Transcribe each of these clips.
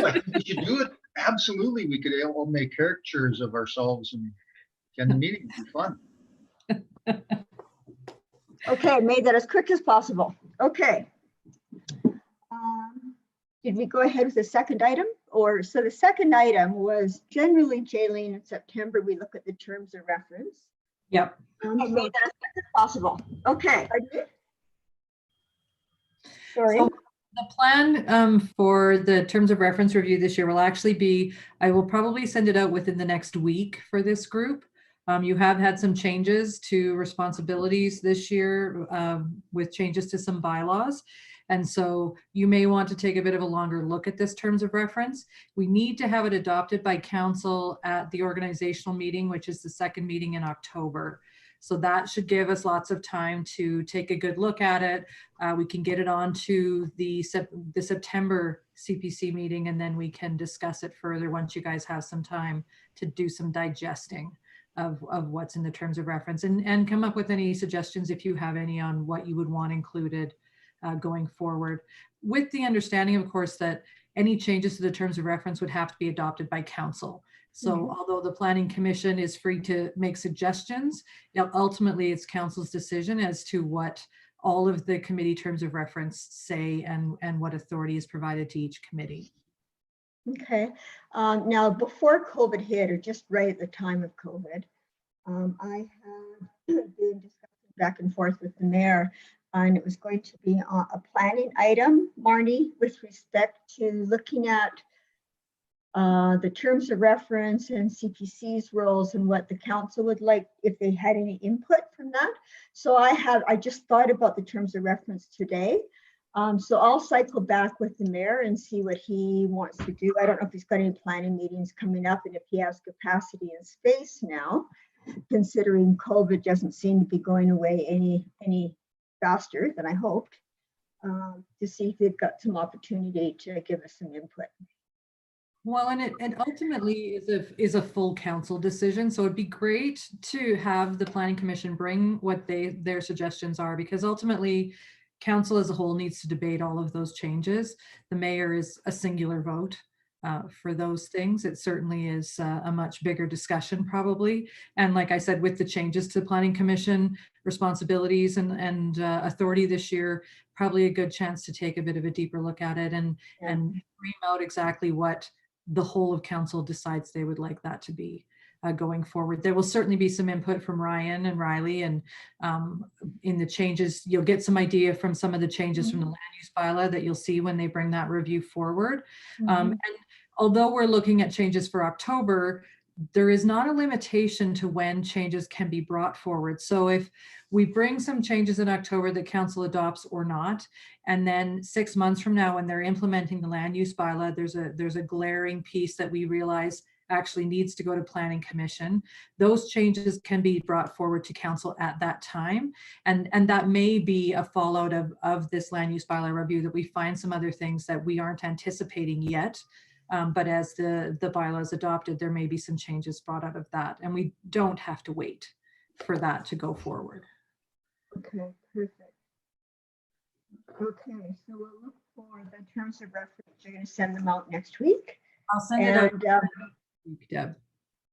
I think we should do it. Absolutely. We could all make caricatures of ourselves and attend the meeting. It'd be fun. Okay, made that as quick as possible. Okay. Did we go ahead with the second item? Or so the second item was generally, Jaylene, in September, we look at the terms of reference. Yep. So made that as quick as possible. Okay. Sorry. So the plan for the terms of reference review this year will actually be, I will probably send it out within the next week for this group. You have had some changes to responsibilities this year with changes to some bylaws. And so you may want to take a bit of a longer look at this terms of reference. We need to have it adopted by council at the organizational meeting, which is the second meeting in October. So that should give us lots of time to take a good look at it. We can get it on to the September CPC meeting, and then we can discuss it further once you guys have some time to do some digesting of what's in the terms of reference, and come up with any suggestions if you have any on what you would want included going forward, with the understanding, of course, that any changes to the terms of reference would have to be adopted by council. So although the Planning Commission is free to make suggestions, ultimately it's council's decision as to what all of the committee terms of reference say and what authority is provided to each committee. Okay. Now, before COVID hit, or just right at the time of COVID, I have been discussing back and forth with the mayor, and it was going to be a planning item, Marnie, with respect to looking at the terms of reference and CPC's roles and what the council would like if they had any input from that. So I just thought about the terms of reference today. So I'll cycle back with the mayor and see what he wants to do. I don't know if he's got any planning meetings coming up and if he has capacity and space now, considering COVID doesn't seem to be going away any faster than I hoped, to see if they've got some opportunity to give us some input. Well, and it ultimately is a full council decision. So it'd be great to have the Planning Commission bring what their suggestions are, because ultimately council as a whole needs to debate all of those changes. The mayor is a singular vote for those things. It certainly is a much bigger discussion probably. And like I said, with the changes to Planning Commission responsibilities and authority this year, probably a good chance to take a bit of a deeper look at it and frame out exactly what the whole of council decides they would like that to be going forward. There will certainly be some input from Ryan and Riley, and in the changes, you'll get some idea from some of the changes from the land use bylaw that you'll see when they bring that review forward. And although we're looking at changes for October, there is not a limitation to when changes can be brought forward. So if we bring some changes in October that council adopts or not, and then 6 months from now when they're implementing the land use bylaw, there's a glaring piece that we realize actually needs to go to Planning Commission, those changes can be brought forward to council at that time. And that may be a fallout of this land use bylaw review, that we find some other things that we aren't anticipating yet. But as the bylaw is adopted, there may be some changes brought out of that, and we don't have to wait for that to go forward. Okay, perfect. Okay, so we'll look for the terms of reference. You're going to send them out next week. I'll send it out next week, Deb.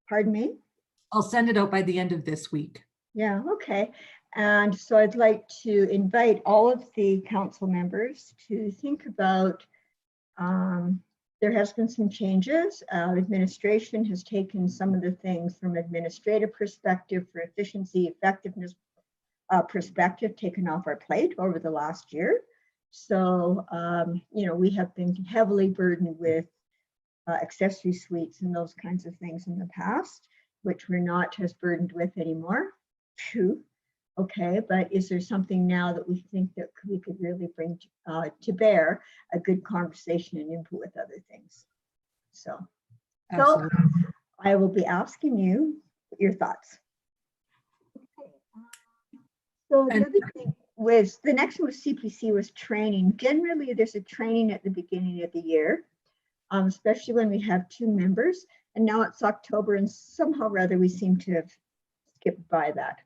Pardon me? I'll send it out by the end of this week. Yeah, okay. And so I'd like to invite all of the council members to think about, there has been some changes. Administration has taken some of the things from administrative perspective for efficiency, effectiveness perspective taken off our plate over the last year. So, we have been heavily burdened with accessory suites and those kinds of things in the past, which we're not as burdened with anymore. True. Okay, but is there something now that we think that we could really bring to bear a good conversation and input with other things? So I will be asking you your thoughts. Okay. So the other thing was, the next one was CPC, was training. Generally, there's a training at the beginning of the year, especially when we have 2 members. And now it's October, and somehow or other we seem to have skipped by that.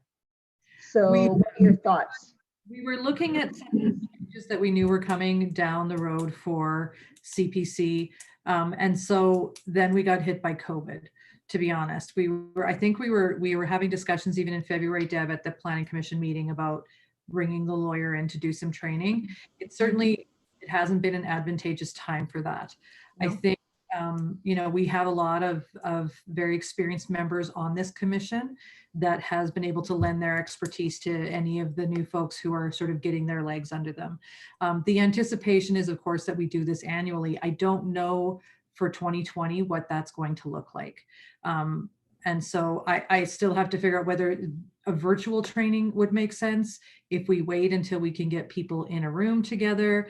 So what are your thoughts? We were looking at some changes that we knew were coming down the road for CPC. And so then we got hit by COVID, to be honest. I think we were having discussions even in February, Deb, at the Planning Commission meeting about bringing the lawyer in to do some training. It certainly, it hasn't been an advantageous time for that. I No. think, you know, we have a lot of very experienced members on this commission that has been able to lend their expertise to any of the new folks who are sort of getting their legs under them. The anticipation is, of course, that we do this annually. I don't know for 2020 what that's going to look like. And so I still have to figure out whether a virtual training would make sense if we wait until we can get people in a room together.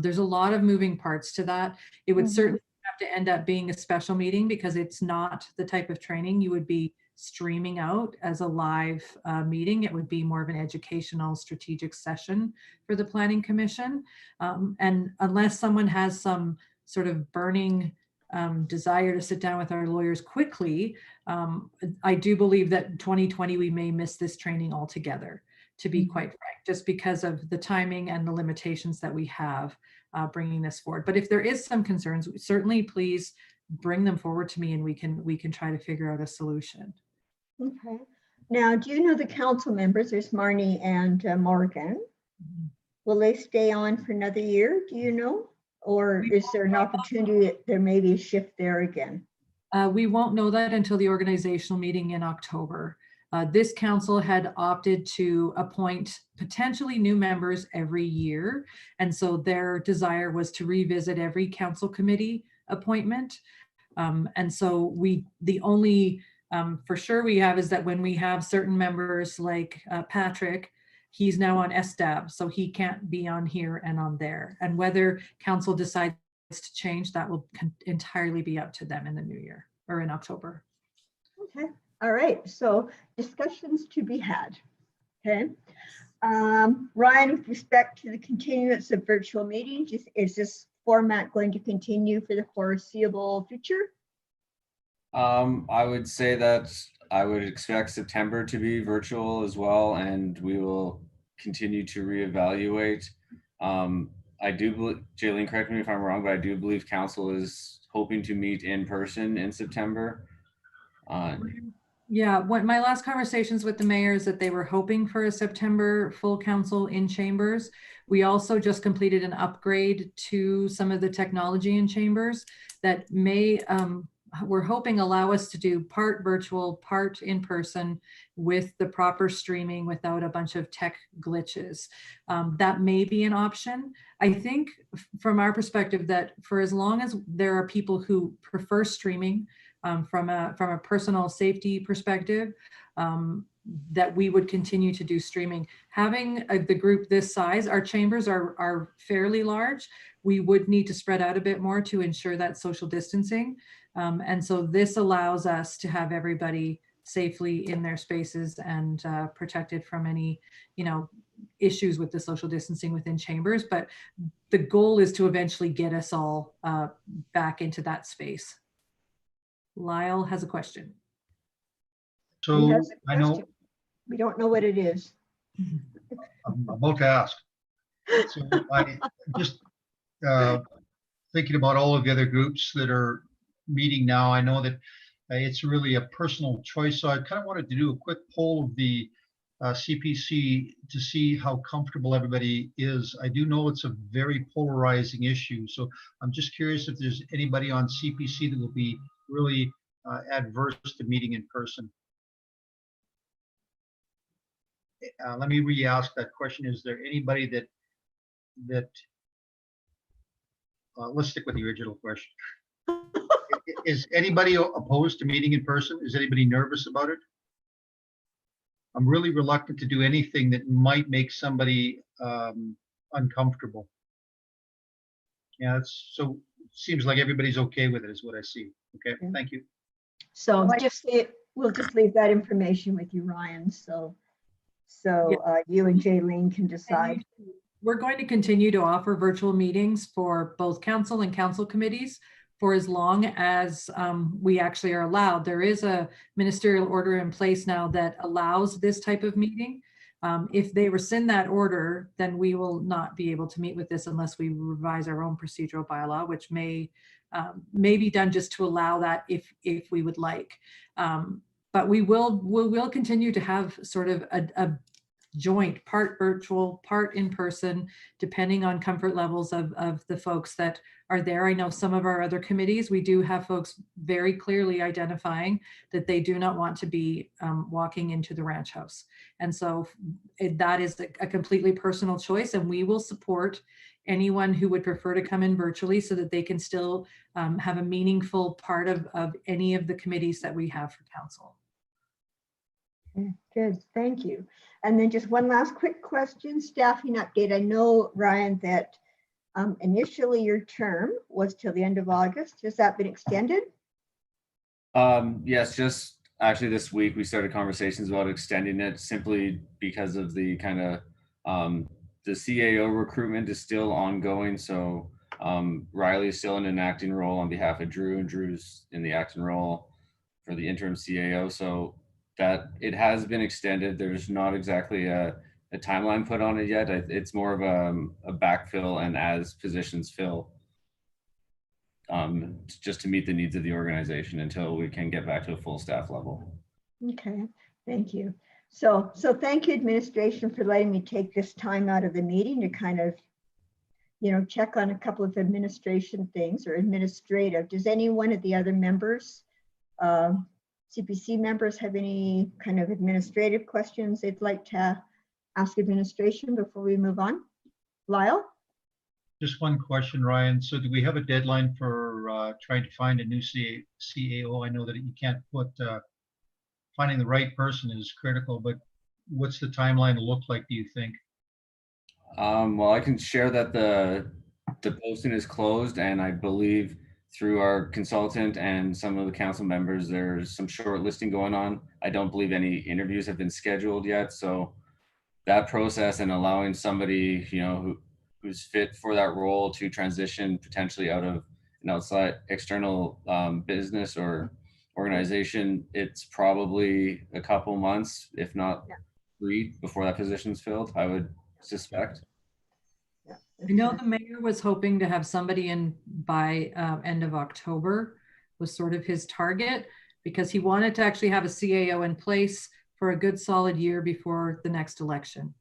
There's a lot of moving parts to that. It would certainly have to end up being a special meeting because it's not the type of training you would be streaming out as a live meeting. It would be more of an educational strategic session for the Planning Commission. And unless someone has some sort of burning desire to sit down with our lawyers quickly, I do believe that 2020 we may miss this training altogether, to be quite frank, just because of the timing and the limitations that we have bringing this forward. But if there is some concerns, certainly please bring them forward to me and we can try to figure out a solution. Okay. Now, do you know the council members? There's Marnie and Morgan. Will they stay on for another year? Do you know? Or is there an opportunity there may be a shift there again? We won't know that until the organizational meeting in October. This council had opted to appoint potentially new members every year. And so their desire was to revisit every council committee appointment. And so the only for sure we have is that when we have certain members like Patrick, he's now on SDAB, so he can't be on here and on there. And whether council decides to change, that will entirely be up to them in the new year or in October. Okay. All right. So discussions to be had. Okay. Ryan, with respect to the continuance of virtual meetings, is this format going to continue for the foreseeable future? I would say that I would expect September to be virtual as well, and we will continue to reevaluate. I do believe, Jaylene, correct me if I'm wrong, but I do believe council is hoping to meet in person in September. Yeah, what my last conversations with the mayor is that they were hoping for a September full council in chambers. We also just completed an upgrade to some of the technology in chambers that may, we're hoping allow us to do part virtual, part in person with the proper streaming without a bunch of tech glitches. That may be an option. I think from our perspective that for as long as there are people who prefer streaming from a personal safety perspective, that we would continue to do streaming. Having the group this size, our chambers are fairly large. We would need to spread out a bit more to ensure that social distancing. And so this allows us to have everybody safely in their spaces and protected from any, issues with the social distancing within chambers. But the goal is to eventually get us all back into that space. Lyle has a question. So I know We don't know what it is. I'm about to ask. So I just thinking about all of the other groups that are meeting now, I know that it's really a personal choice. So I kind of wanted to do a quick poll of the CPC to see how comfortable everybody is. I do know it's a very polarizing issue. So I'm just curious if there's anybody on CPC that will be really adverse to meeting in person. Let me re-ask that question. Is there anybody that let's stick with the original question. Is anybody opposed to meeting in person? Is anybody nervous about it? I'm really reluctant to do anything that might make somebody uncomfortable. Yeah, so it seems like everybody's okay with it is what I see. Okay, thank you. So we'll just leave that information with you, Ryan. So you and Jaylene can decide. We're going to continue to offer virtual meetings for both council and council committees for as long as we actually are allowed. There is a ministerial order in place now that allows this type of meeting. If they rescind that order, then we will not be able to meet with this unless we revise our own procedural bylaw, which may may be done just to allow that if we would like. But we will continue to have sort of a joint, part virtual, part in person, depending on comfort levels of the folks that are there. I know some of our other committees, we do have folks very clearly identifying that they do not want to be walking into the ranch house. And so that is a completely personal choice, and we will support anyone who would prefer to come in virtually so that they can still have a meaningful part of any of the committees that we have for council. Good, thank you. And then just one last quick question, staffing update. I know, Ryan, that initially your term was till the end of August. Has that been extended? Yes, just actually this week we started conversations about extending it simply because of the kind of the CAO recruitment is still ongoing. So Riley is still in an acting role on behalf of Drew, and Drew's in the acting role for the interim CAO. So that it has been extended. There's not exactly a timeline put on it yet. It's more of a backfill and as positions fill, just to meet the needs of the organization until we can get back to a full staff level. Okay, thank you. So thank you, administration, for letting me take this time out of the meeting to kind of, check on a couple of administration things or administrative. Does any one of the other members, CPC members, have any kind of administrative questions they'd like to ask administration before we move on? Lyle? Just one question, Ryan. So do we have a deadline for trying to find a new CAO? I know that you can't put, finding the right person is critical, but what's the timeline look like, do you think? Well, I can share that the posting is closed, and I believe through our consultant and some of the council members, there's some shortlisting going on. I don't believe any interviews have been scheduled yet. So that process and allowing somebody, who's fit for that role to transition potentially out of an outside external business or organization, it's probably a couple months, if not 3, before that position's filled, I would suspect. I know the mayor was hoping to have somebody in by end of October was sort of his target, because he wanted to actually have a CAO in place for a good solid year before the next election,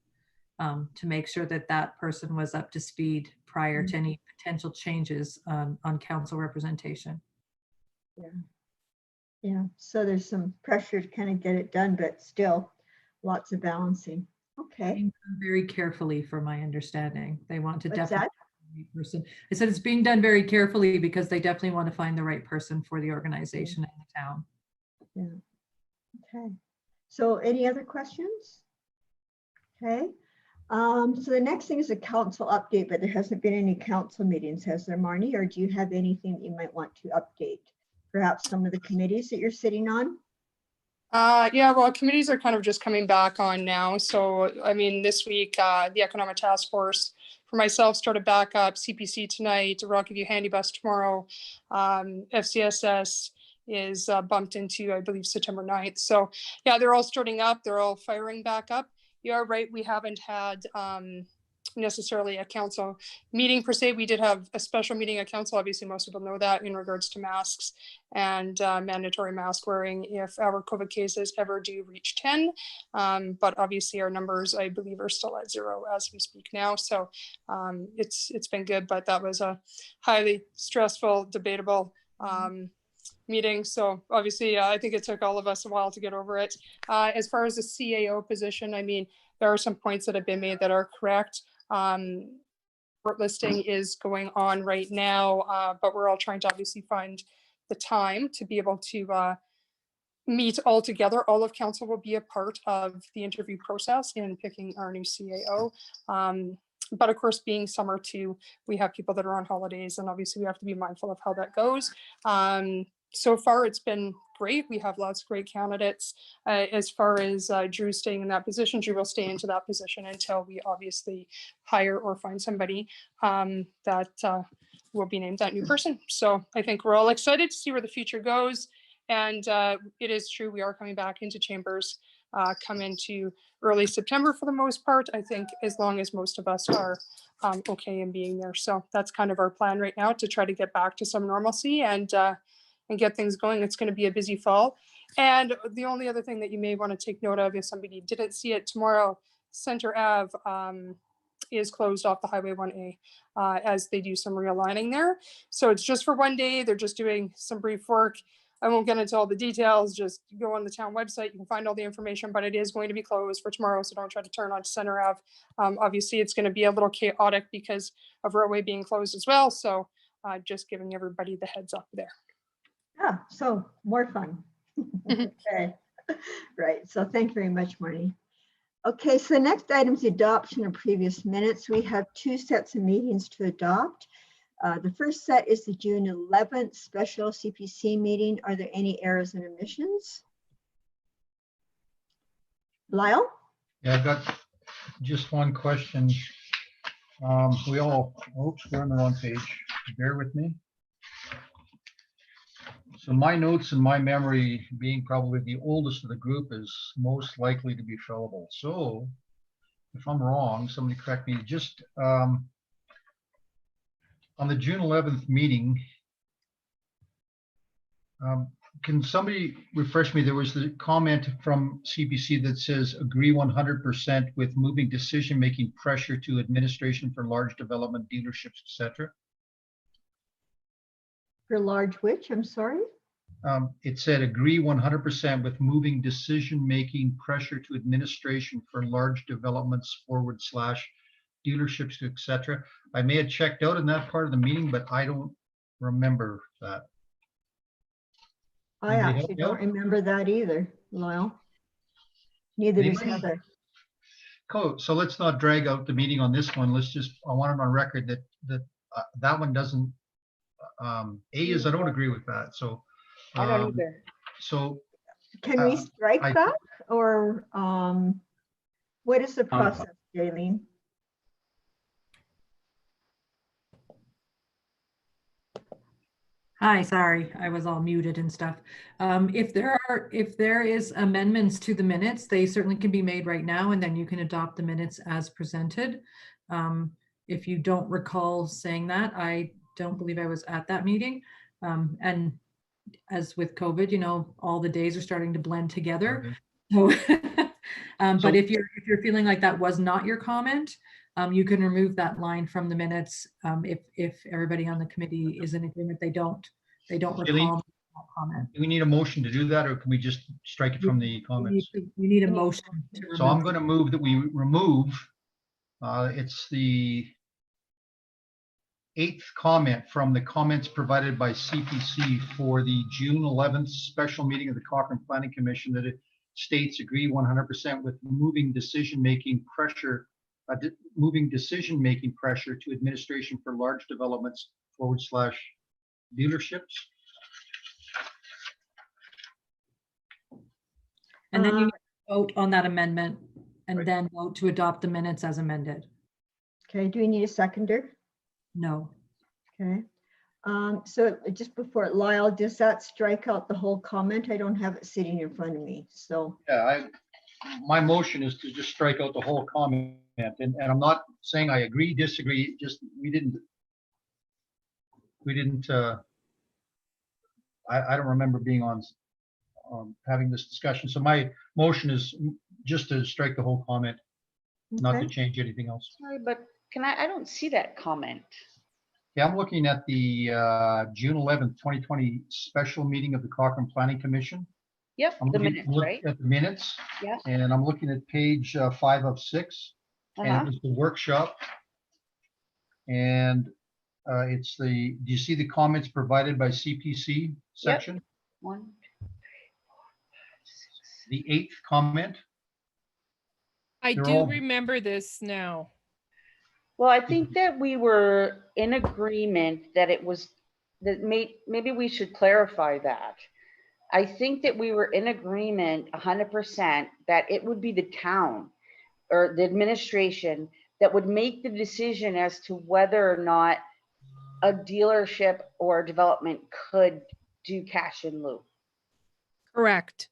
to make sure that that person was up to speed prior to any potential changes on council representation. Yeah, so there's some pressure to kind of get it done, but still lots of balancing. Okay. Being done very carefully, from my understanding. They want to What's definitely that? find the right person. I said it's being done very carefully because they definitely want to find the right person for the organization and the town. Yeah. Okay. So any other questions? Okay. So the next thing is a council update, but there hasn't been any council meetings, has there, Marnie? Or do you have anything that you might want to update? Perhaps some of the committees that you're sitting on? Yeah, well, committees are kind of just coming back on now. So, I mean, this week, the Economic Task Force for myself started back up, CPC tonight, Rockview Handy Bus tomorrow, FCSS is bumped into, I believe, September 9th. So yeah, they're all starting up. They're all firing back up. You are right. We haven't had necessarily a council meeting per se. We did have a special meeting at council. Obviously, most people know that, in regards to masks and mandatory mask wearing if our COVID cases ever do reach 10. But obviously our numbers, I believe, are still at 0 as we speak now. So it's been good, but that was a highly stressful, debatable meeting. So obviously, I think it took all of us a while to get over it. As far as the CAO position, I mean, there are some points that have been made that are correct. Shortlisting is going on right now, but we're all trying to obviously find the time to be able to meet all together. All of council will be a part of the interview process in picking our new CAO. But of course, being summer too, we have people that are on holidays, and obviously we have to be mindful of how that goes. So far, it's been great. We have lots of great candidates. As far as Drew staying in that position, Drew will stay into that position until we obviously hire or find somebody that will be named that new person. So I think we're all excited to see where the future goes. And it is true, we are coming back into chambers, come into early September for the most part. I think as long as most of us are okay in being there. So that's kind of our plan right now, to try to get back to some normalcy and get things going. It's going to be a busy fall. And the only other thing that you may want to take note of, if somebody didn't see it tomorrow, Center Ave is closed off the Highway 1A as they do some realigning there. So it's just for one day. They're just doing some brief work. I won't get into all the details. Just go on the town website. You can find all the information, but it is going to be closed for tomorrow. So don't try to turn on Center Ave. Obviously, it's going to be a little chaotic because of roadway being closed as well. So just giving everybody the heads up there. Yeah, so more fun. Okay, right. So thank you very much, Marnie. Okay, so the next item is the adoption of previous minutes. We have 2 sets of meetings to adopt. The first set is the June 11th special CPC meeting. Are there any errors and omissions? Lyle? Yeah, I've got just one question. Oops, we're on the wrong page. Bear with me. So my notes and my memory, being probably the oldest of the group, is most likely to be fallible. So if I'm wrong, somebody correct me. Just on the June 11th meeting, can somebody refresh me? There was the comment from CPC that says agree 100% with moving decision-making pressure to administration for large development dealerships, etc. For large which, I'm sorry? It said agree 100% with moving decision-making pressure to administration for large developments / dealerships, etc. I may have checked out in that part of the meeting, but I don't remember that. I Anybody actually help me don't out? remember that either, Lyle. Neither does Anybody? Heather. Cool. So let's not drag out the meeting on this one. Let's just, I want it on record that one doesn't, A is I don't agree with that. So. I don't either. So Can we strike I- that or what is the Um, process, Jaylene? Hi, sorry, I was all muted and stuff. If there is amendments to the minutes, they certainly can be made right now, and then you can adopt the minutes as presented. If you don't recall saying that, I don't believe I was at that meeting. And as with COVID, all the days are starting to blend together. So, but if you're feeling like that was not your comment, you can remove that line from the minutes. If everybody on the committee is in agreement, they don't recall that comment. Do we need a motion to do that, or can we just strike it from the comments? You need a motion to So I'm remove. going to move that we remove, it's the 8th comment from the comments provided by CPC for the June 11th special meeting of the Cochrane Planning Commission, that it states agree 100% with moving decision-making pressure to administration for large developments / dealerships. And then you need to vote on that amendment and Right. then vote to adopt the minutes as amended. Okay, do we need a seconder? No. Okay. So just before, Lyle, does that strike out the whole comment? I don't have it sitting in front of me, so. Yeah, my motion is to just strike out the whole comment, and I'm not saying I agree, disagree, just we didn't, I don't remember being on having this discussion. So my motion is just to strike the whole comment, not to Okay. change anything else. Sorry, but I don't see that comment. Yeah, I'm looking at the June 11th, 2020 special meeting of the Cochrane Planning Commission. Yep, I'm the looking minutes, right? at the minutes, Yeah. and I'm looking at page 5 of 6, and it was the workshop. And it's do you see the comments provided by CPC section? 1, 2, 3, 4, 5, 6. The 8th comment. I They're do all- remember this now. Well, I think that we were in agreement that it was, that maybe we should clarify that. I think that we were in agreement 100% that it would be the town or the administration that would make the decision as to whether or not a dealership or development could do cash in lieu. Correct.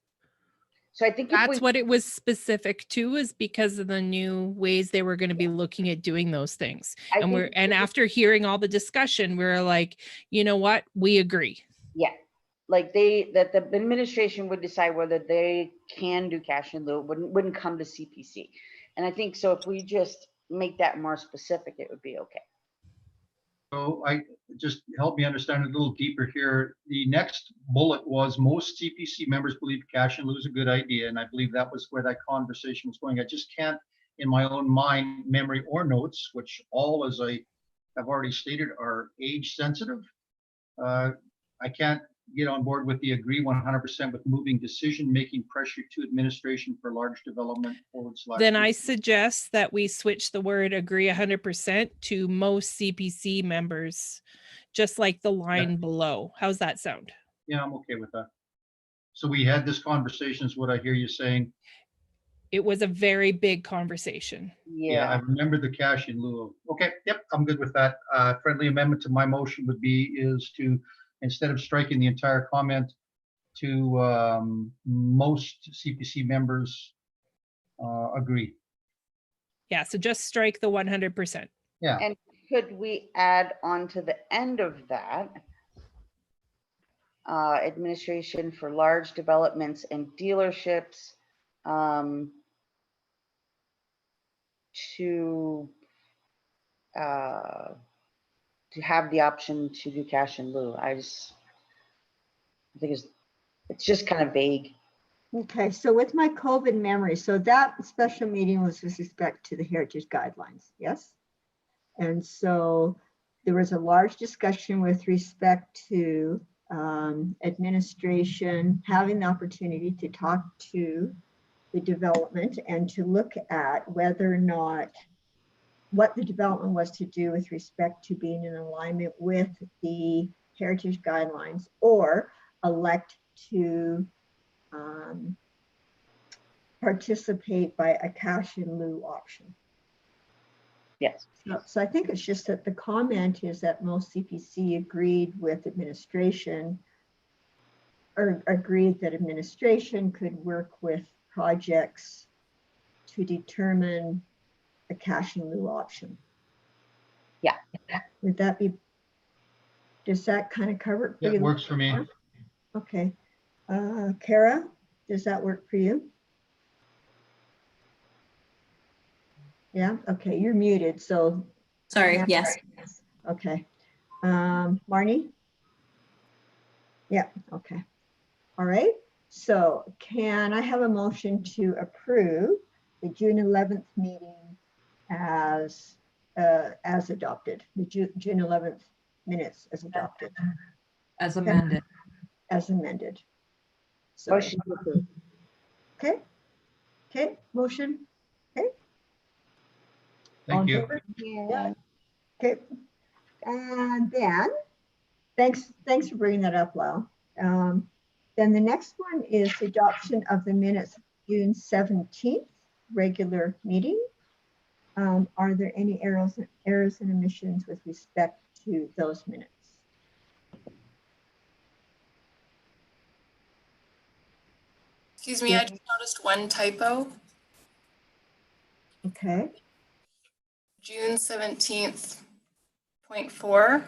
So I think if That's we, what it was specific to, is because of the new ways they were going to be looking at doing those things. I And think, after hearing all the discussion, we're like, you know what? We agree. yeah, like that the administration would decide whether they can do cash in lieu, wouldn't come to CPC. And I think so if we just make that more specific, it would be okay. So I just help me understand a little deeper here. The next bullet was most CPC members believe cash in lieu is a good idea. And I believe that was where that conversation was going. I just can't, in my own mind, memory or notes, which all, as I have already stated, are age sensitive. I can't get on board with the agree 100% with moving decision-making pressure to administration for large development / Then I suggest that we switch the word agree 100% to most CPC members, just like the line below. How's that sound? Yeah, I'm okay with that. So we had this conversation is what I hear you saying. It was a very big conversation. Yeah, I Yeah, remember the cash in lieu of, okay, yep, I'm good with that. Friendly amendment to my motion would be is to, instead of striking the entire comment, to most CPC members agree. Yeah, so just strike the 100%. Yeah, and could we add on to the end of that? Administration for large developments and dealerships to have the option to do cash in lieu. I think it's just kind of vague. Okay, so with my COVID memory, so that special meeting was with respect to the heritage guidelines, yes? And so there was a large discussion with respect to administration having the opportunity to talk to the development and to look at whether or not what the development was to do with respect to being in alignment with the heritage guidelines or elect to participate by a cash in lieu option. Yes. So I think it's just that the comment is that most CPC agreed with administration or agreed that administration could work with projects to determine a cash in lieu option. Yeah. Would that be, does that kind of cover it for that you? works for me. Okay. Kara, does that work for you? Yeah, okay, you're muted, so. Sorry, Yeah. yes. Okay. Marnie? Yeah, okay. All right, so can I have a motion to approve the June 11th meeting as adopted, the June 11th minutes as adopted, As amended. as amended? So, Motion to approve. okay, okay, motion, okay. All Thank in you. favor? Yeah. Okay, and then, thanks for bringing that up, Lyle. Then the next one is the adoption of the minutes of June 17th, regular meeting. Are there any errors and omissions with respect to those minutes? Excuse me, I just noticed one typo. Okay, June 17th, point 4,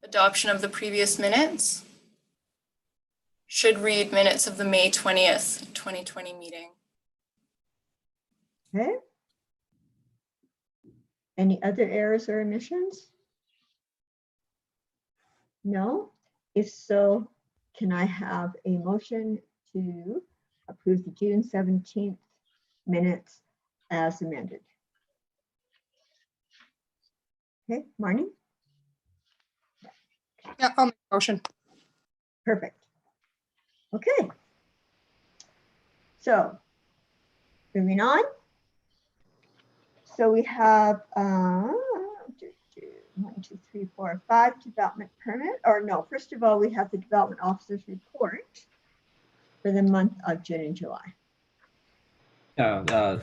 adoption of the previous minutes. Should read minutes of the May 20th, 2020 meeting. okay. Any other errors or omissions? No? If so, can I have a motion to approve the June 17th minutes as amended? Okay, Marnie? Yeah, I'll make a motion. Perfect. Okay. So, moving on. So we have 1, 2, 3, 4, 5 development permit, or no, first of all, we have the development officer's report for the month of June and July. Yeah,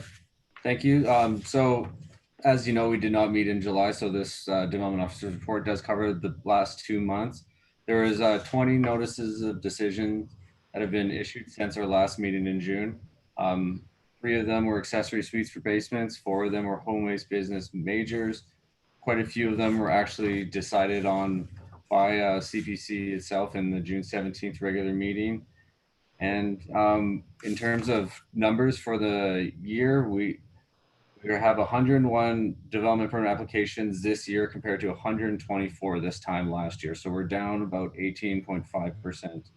thank you. So as you know, we did not meet in July, so this development officer's report does cover the last 2 months. There is 20 notices of decision that have been issued since our last meeting in June. 3 of them were accessory suites for basements. 4 of them were home-based business majors. Quite a few of them were actually decided on by CPC itself in the June 17th regular meeting. And in terms of numbers for the year, we have 101 development permit applications this year compared to 124 this time last year. So we're down about 18.5%,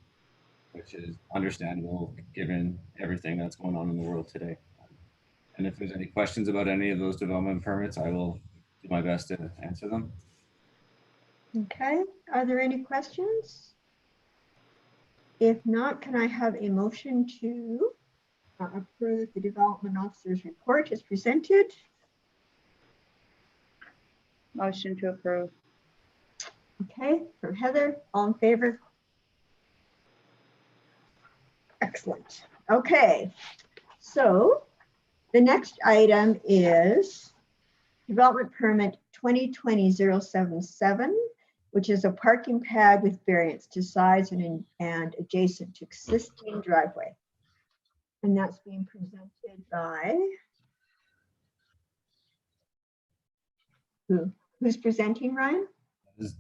which is understandable given everything that's going on in the world today. And if there's any questions about any of those development permits, I will do my best to answer them. Okay, are there any questions? If not, can I have a motion to approve the development officer's report as presented? Motion to approve. Okay, from Heather, all in favor? Excellent. Okay, so the next item is development permit 2020-077, which is a parking pad with variance to size and adjacent to existing driveway. And that's being presented by who? Who's presenting, Ryan?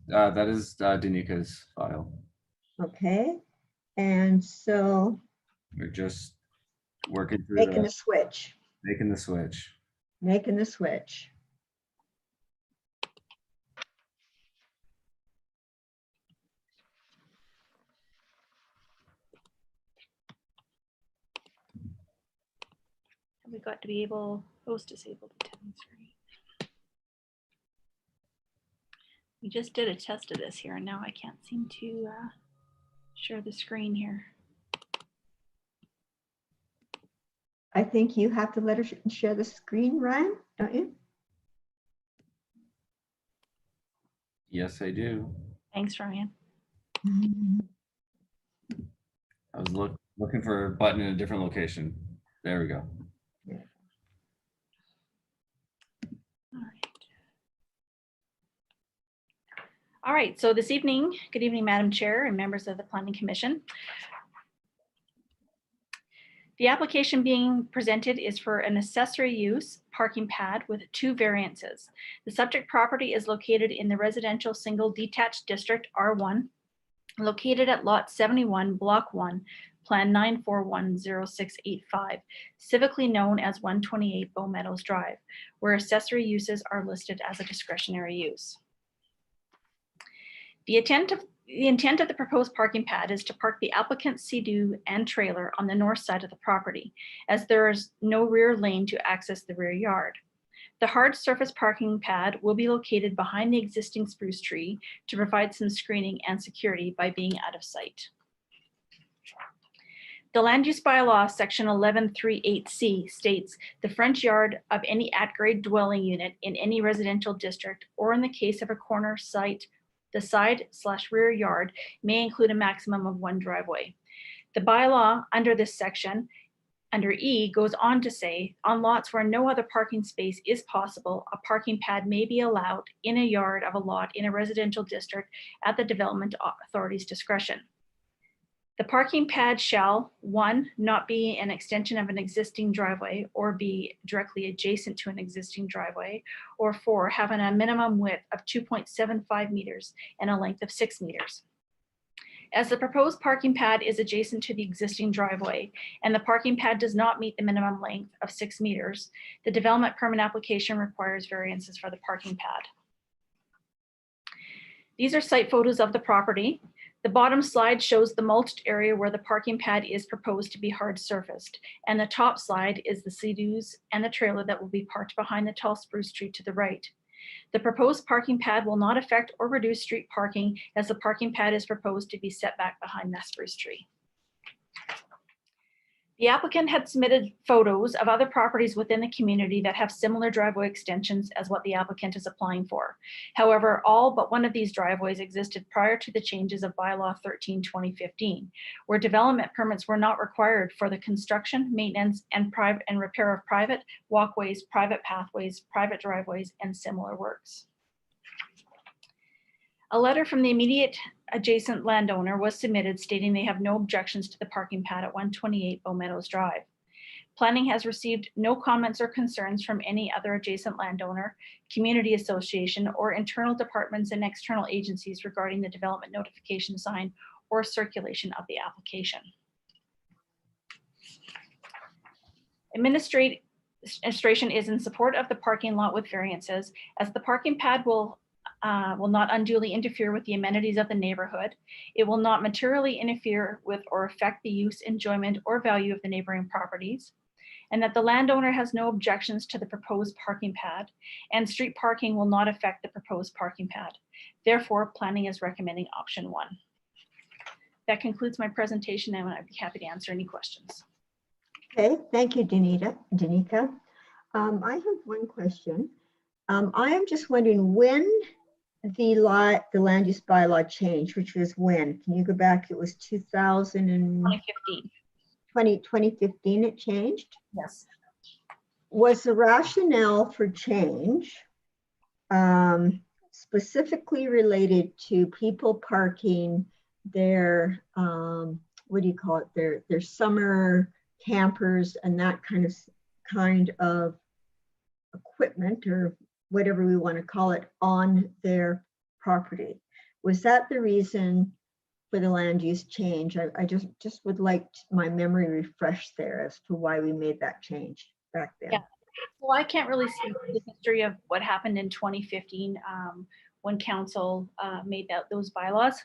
That is Danika's file. Okay, and so We're just working through making the switch. making the switch. Making the switch. We got to be able, host disabled attendance screen. We just did a test of this here and now I can't seem to share the screen here. I think you have to let her share the screen, Ryan, don't you? Yes, I do. Thanks, Ryan. I was looking for a button in a different location. There we go. All right, so this evening, good evening, Madam Chair and members of the Planning Commission. The application being presented is for an accessory use parking pad with 2 variances. The subject property is located in the residential single detached district R1, located at lot 71, block 1, plan 9410685, civically known as 128 Bow Meadows Drive, where accessory uses are listed as a discretionary use. The intent of the proposed parking pad is to park the applicant's Sea-Doo and trailer on the north side of the property, as there is no rear lane to access the rear yard. The hard surface parking pad will be located behind the existing spruce tree to provide some screening and security by being out of sight. The land use bylaw section 1138C states the front yard of any at-grade dwelling unit in any residential district, or in the case of a corner site, the side/rear yard may include a maximum of 1 driveway. The bylaw under this section, under E, goes on to say, on lots where no other parking space is possible, a parking pad may be allowed in a yard of a lot in a residential district at the development authority's discretion. The parking pad shall, 1, not be an extension of an existing driveway or be directly adjacent to an existing driveway, or 4, have a minimum width of 2.75 meters and a length of 6 meters. As the proposed parking pad is adjacent to the existing driveway and the parking pad does not meet the minimum length of 6 meters, the development permit application requires variances for the parking pad. These are site photos of the property. The bottom slide shows the mulched area where the parking pad is proposed to be hard surfaced, and the top slide is the Sea-Doos and the trailer that will be parked behind the tall spruce tree to the right. The proposed parking pad will not affect or reduce street parking, as the parking pad is proposed to be set back behind that spruce tree. The applicant had submitted photos of other properties within the community that have similar driveway extensions as what the applicant is applying for. However, all but one of these driveways existed prior to the changes of bylaw 13/2015, where development permits were not required for the construction, maintenance, and repair of private walkways, private pathways, private driveways, and similar works. A letter from the immediate adjacent landowner was submitted stating they have no objections to the parking pad at 128 Bow Meadows Drive. Planning has received no comments or concerns from any other adjacent landowner, community association, or internal departments and external agencies regarding the development notification sign or circulation of the application. Administration is in support of the parking lot with variances, as the parking pad will not unduly interfere with the amenities of the neighborhood. It will not materially interfere with or affect the use, enjoyment, or value of the neighboring properties, and that the landowner has no objections to the proposed parking pad, and street parking will not affect the proposed parking pad. Therefore, planning is recommending option 1. That concludes my presentation, and I'd be happy to answer any questions. Okay, thank you, Danica. I have one question. I am just wondering when the land use bylaw changed, which was when? Can you go back? It was 2015. 2015 it changed? Yes. Was the rationale for change specifically related to people parking their, what do you call it, their summer campers and that kind of equipment, or whatever we want to call it, on their property? Was that the reason for the land use change? I just would like my memory refreshed there as to why we made that change back then. Yeah. Well, I can't really see the history of what happened in 2015 when council made those bylaws.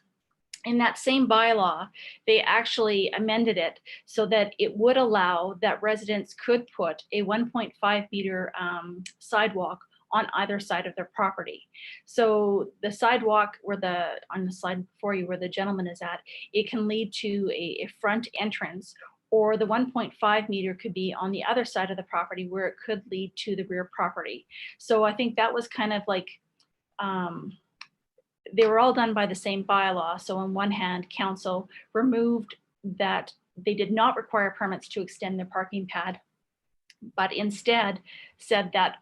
In that same bylaw, they actually amended it so that it would allow that residents could put a 1.5 meter sidewalk on either side of their property. So the sidewalk on the slide before you where the gentleman is at, it can lead to a front entrance, or the 1.5 meter could be on the other side of the property where it could lead to the rear property. So I think that was kind of like, they were all done by the same bylaw. So on one hand, council removed that they did not require permits to extend their parking pad, but instead said that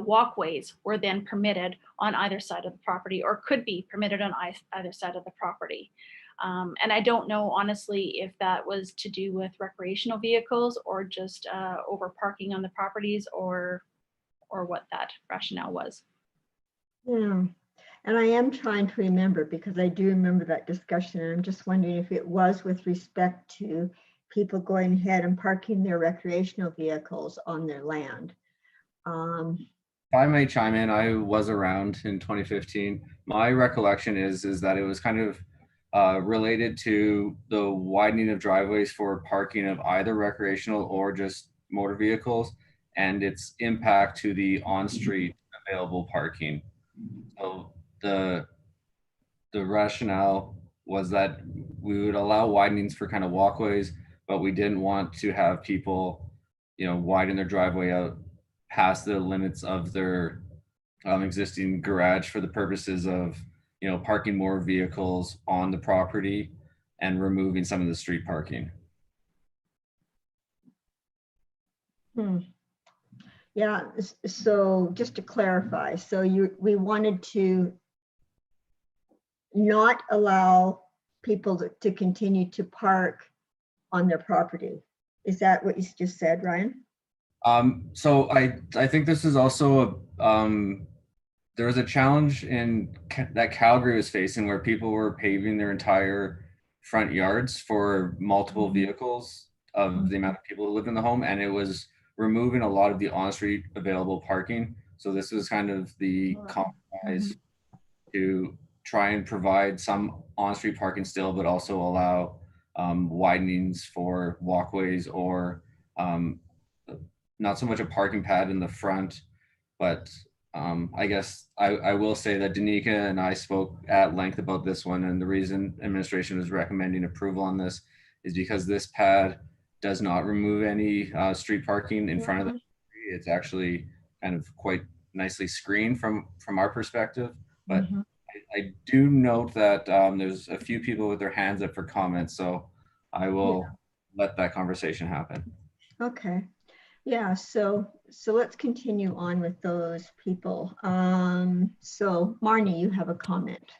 walkways were then permitted on either side of the property, or could be permitted on either side of the property. And I don't know, honestly, if that was to do with recreational vehicles or just over parking on the properties, or what that rationale was. Yeah. And I am trying to remember, because I do remember that discussion, and I'm just wondering if it was with respect to people going ahead and parking their recreational vehicles on their land. If I may chime in, I was around in 2015. My recollection is that it was kind of related to the widening of driveways for parking of either recreational or just motor vehicles, and its impact to the on-street available parking. So the rationale was that we would allow widenings for kind of walkways, but we didn't want to have people, widen their driveway out past the limits of their existing garage for the purposes of, parking more vehicles on the property and removing some of the street parking. Yeah, so just to clarify, so we wanted to not allow people to continue to park on their property. Is that what you just said, Ryan? So I think this is also there was a challenge that Calgary was facing, where people were paving their entire front yards for multiple vehicles of the amount of people who lived in the home, and it was removing a lot of the on-street available parking. So this was kind of the compromise to try and provide some on-street parking still, but also allow widenings for walkways, or not so much a parking pad in the front. But I guess I will say that Danica and I spoke at length about this one, and the reason administration is recommending approval on this is because this pad does not remove any street parking in front of the property. It's actually kind of quite nicely screened from our perspective. But I do note that there's a few people with their hands up for comments, so I will let that conversation happen. Okay. Yeah, so let's continue on with those people. So Marnie, you have a comment.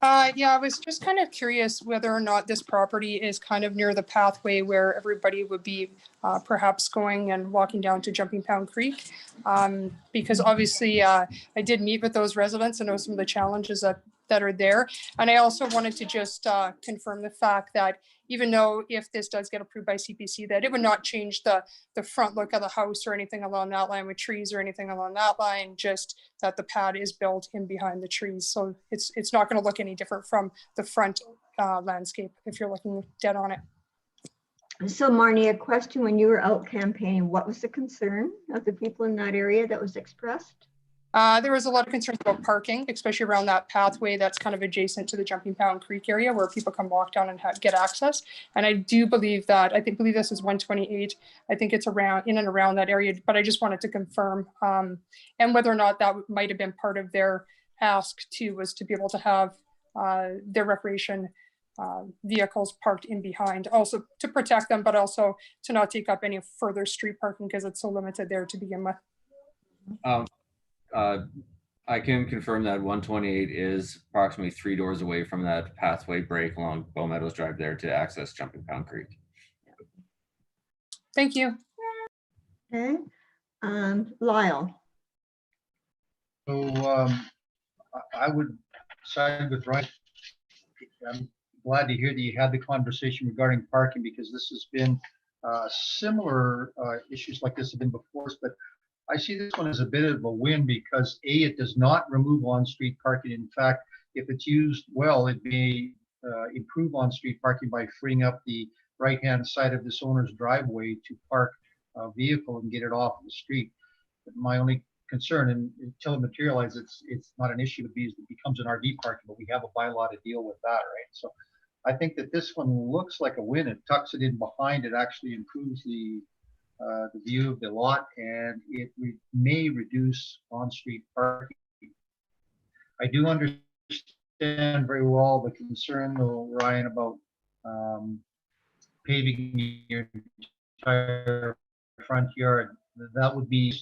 Yeah, I was just kind of curious whether or not this property is kind of near the pathway where everybody would be perhaps going and walking down to Jumping Pound Creek. Because obviously I did meet with those residents and know some of the challenges that are there. And I also wanted to just confirm the fact that even though if this does get approved by CPC, that it would not change the front look of the house or anything along that line with trees or anything along that line, just that the pad is built in behind the trees. So it's not going to look any different from the front landscape if you're looking dead on it. So Marnie, a question: when you were out campaigning, what was the concern of the people in that area that was expressed? There was a lot of concerns about parking, especially around that pathway that's kind of adjacent to the Jumping Pound Creek area where people can walk down and get access. And I do believe that, I believe this is 128. I think it's around in and around that area, but I just wanted to confirm. And whether or not that might have been part of their ask too, was to be able to have their recreation vehicles parked in behind, also to protect them, but also to not take up any further street parking because it's so limited there to begin with. I can confirm that 128 is approximately 3 doors away from that pathway break along Bow Meadows Drive there to access Jumping Pound Creek. Thank you. Okay, Lyle. So I would side with Ryan. I'm glad to hear that you had the conversation regarding parking because this has been similar issues like this have been before us, but I see this one as a bit of a win because A, it does not remove on-street parking. In fact, if it's used well, it may improve on-street parking by freeing up the right-hand side of this owner's driveway to park a vehicle and get it off the street. But my only concern, and until it materializes, it's not an issue with these, it becomes an RV parking, but we have a bylaw to deal with that, right? So I think that this one looks like a win. It tucks it in behind, it actually improves the view of the lot, and it may reduce on-street parking. I do understand very well the concern, though, Ryan, about paving your entire front yard. That would be.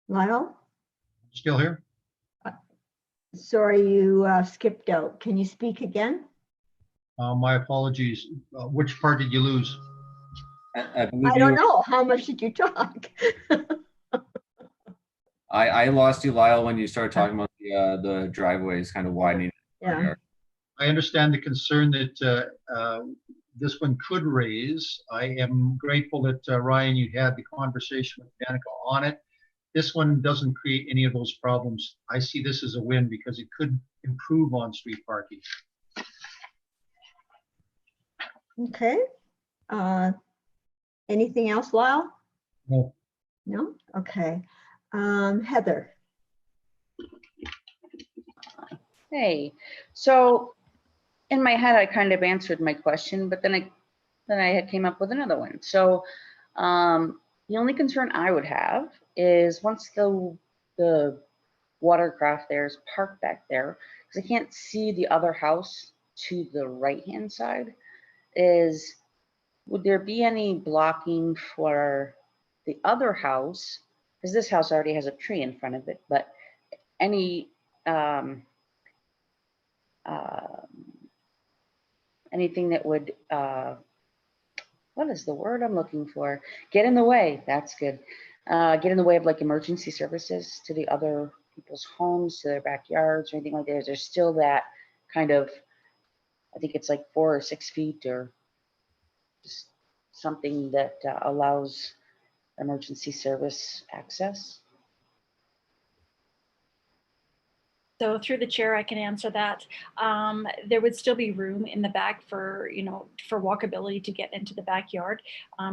Lyle? Still here? Sorry, you skipped out. Can you speak again? My apologies. Which part did you lose? I believe I don't know. How much did you talk? I lost you, Lyle, when you started talking about the driveways kind of widening. Yeah. I understand the concern that this one could raise. I am grateful that Ryan, you had the conversation with Danica on it. This one doesn't create any of those problems. I see this as a win because it could improve on-street parking. Okay. Anything else, Lyle? No. No? Okay. Heather. Hey, so in my head, I kind of answered my question, but then I had came up with another one. So the only concern I would have is once the watercraft there is parked back there, because I can't see the other house to the right-hand side, would there be any blocking for the other house? Because this house already has a tree in front of it, but any anything that would what is the word I'm looking for? Get in the way. That's good. Get in the way of like emergency services to the other people's homes, to their backyards or anything like that. There's still that kind of, I think it's like 4 or 6 feet or just something that allows emergency service access. So through the chair, I can answer that. There would still be room in the back for, for walkability to get into the backyard.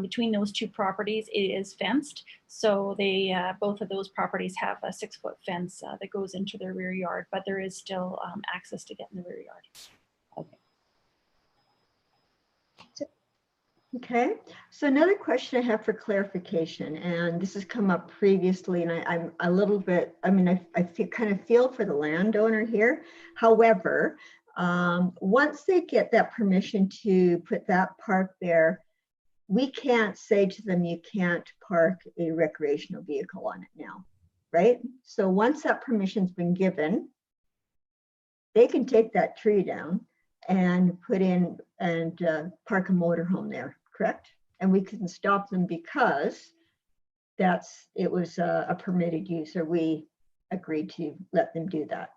Between those two properties, it is fenced. So they, both of those properties have a 6-foot fence that goes into their rear yard, but there is still access to get in the rear yard. Okay. Okay, so another question I have for clarification, and this has come up previously, and I'm a little bit, I kind of feel for the landowner here. However, once they get that permission to put that park there, we can't say to them, you can't park a recreational vehicle on it now, right? So once that permission's been given, they can take that tree down and put in and park a motorhome there, correct? And we can stop them because it was a permitted use, or we agreed to let them do that.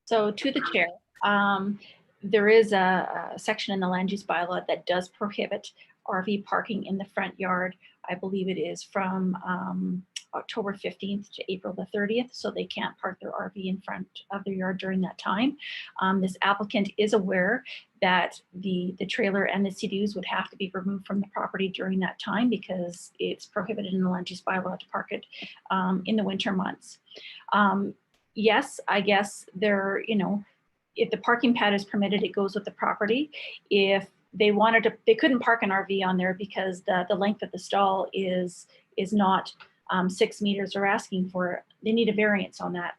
So to the chair, there is a section in the land use bylaw that does prohibit RV parking in the front yard. I believe it is from October 15th to April the 30th. So they can't park their RV in front of their yard during that time. This applicant is aware that the trailer and the CDUs would have to be removed from the property during that time because it's prohibited in the land use bylaw to park it in the winter months. Yes, I guess there, you know, if the parking pad is permitted, it goes with the property. If they wanted to, they couldn't park an RV on there because the length of the stall is not 6 meters. They're asking for, they need a variance on that.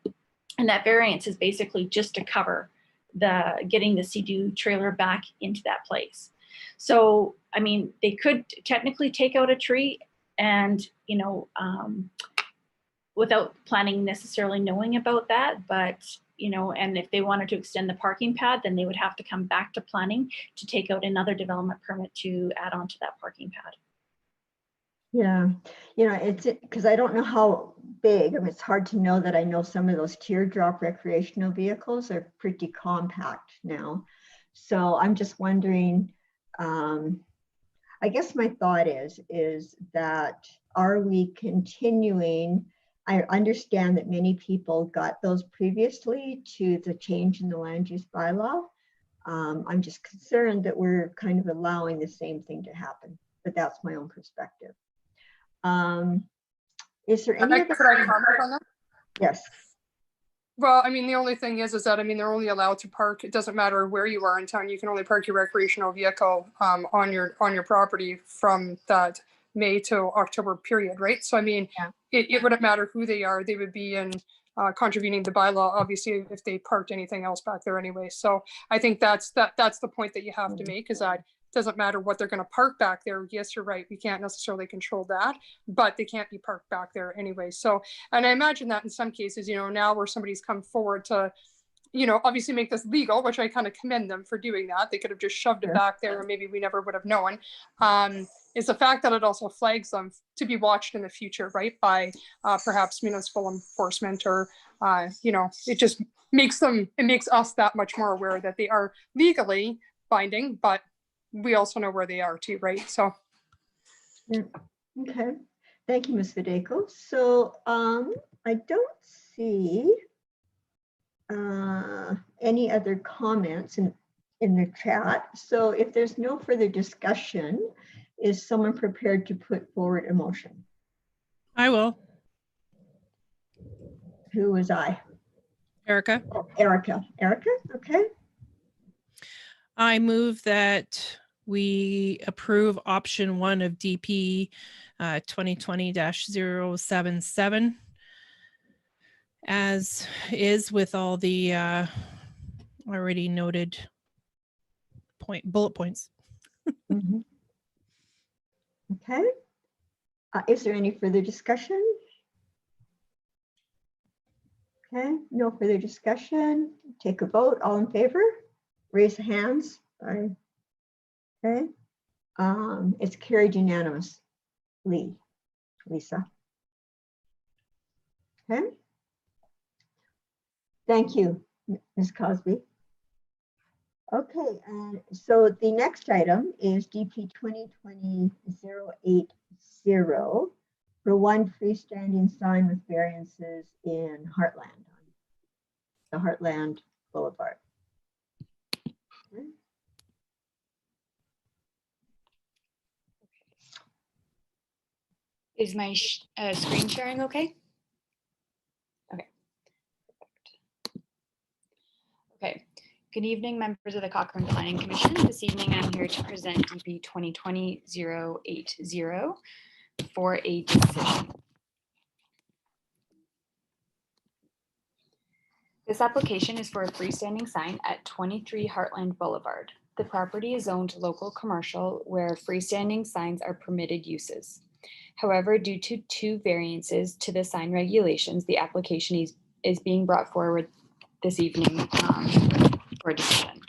And that variance is basically just to cover getting the Sea-Doo trailer back into that place. So, I mean, they could technically take out a tree and, you know, without planning necessarily knowing about that, but you know, and if they wanted to extend the parking pad, then they would have to come back to planning to take out another development permit to add on to that parking pad. Yeah, you know, it's because I don't know how big. I mean, it's hard to know that. I know some of those teardrop recreational vehicles are pretty compact now. So I'm just wondering, I guess my thought is that are we continuing? I understand that many people got those previously to the change in the land use bylaw. I'm just concerned that we're kind of allowing the same thing to happen, but that's my own perspective. Is there any other? Could I comment on that? Yes. Well, I mean, the only thing is that, I mean, they're only allowed to park. It doesn't matter where you are in town. You can only park your recreational vehicle on your property from that May to October period, right? So, I mean, yeah. It wouldn't matter who they are. They would be in contravening the bylaw, obviously, if they parked anything else back there anyway. So I think that's the point that you have to make, is that it doesn't matter what they're going to park back there. Yes, you're right. We can't necessarily control that, but they can't be parked back there anyway. So, and I imagine that in some cases, you know, now where somebody's come forward to, you know, obviously make this legal, which I kind of commend them for doing that. They could have just shoved it back there and maybe we never would have known. Is the fact that it also flags them to be watched in the future, right? By perhaps municipal enforcement, or, you know, it just makes us that much more aware that they are legally binding, but we also know where they are too, right? So. Yeah. Okay. Thank you, Ms. Videko. So I don't see any other comments in the chat. So if there's no further discussion, is someone prepared to put forward a motion? I will. Who was I? Erica. Oh, Erica. Erica, okay. I move that we approve option 1 of DP 2020-077 as is, with all the already noted bullet points. Mhm. Okay. Is there any further discussion? Okay, no further discussion. Take a vote. All in favor? Raise the hands. Aye. Okay. It's carried unanimously. Lisa. Okay. Thank you, Ms. Cosby. Okay, so the next item is DP 2020-080 for one freestanding sign with variances in Heartland, the Heartland Boulevard. Okay. Is my screen sharing okay? Okay. Okay. Good evening, members of the Cochrane Planning Commission. This evening, I'm here to present DP 2020-080 for a decision. This application is for a freestanding sign at 23 Heartland Boulevard. The property is zoned local commercial where freestanding signs are permitted uses. However, due to 2 variances to the sign regulations, the application is being brought forward this evening for decision.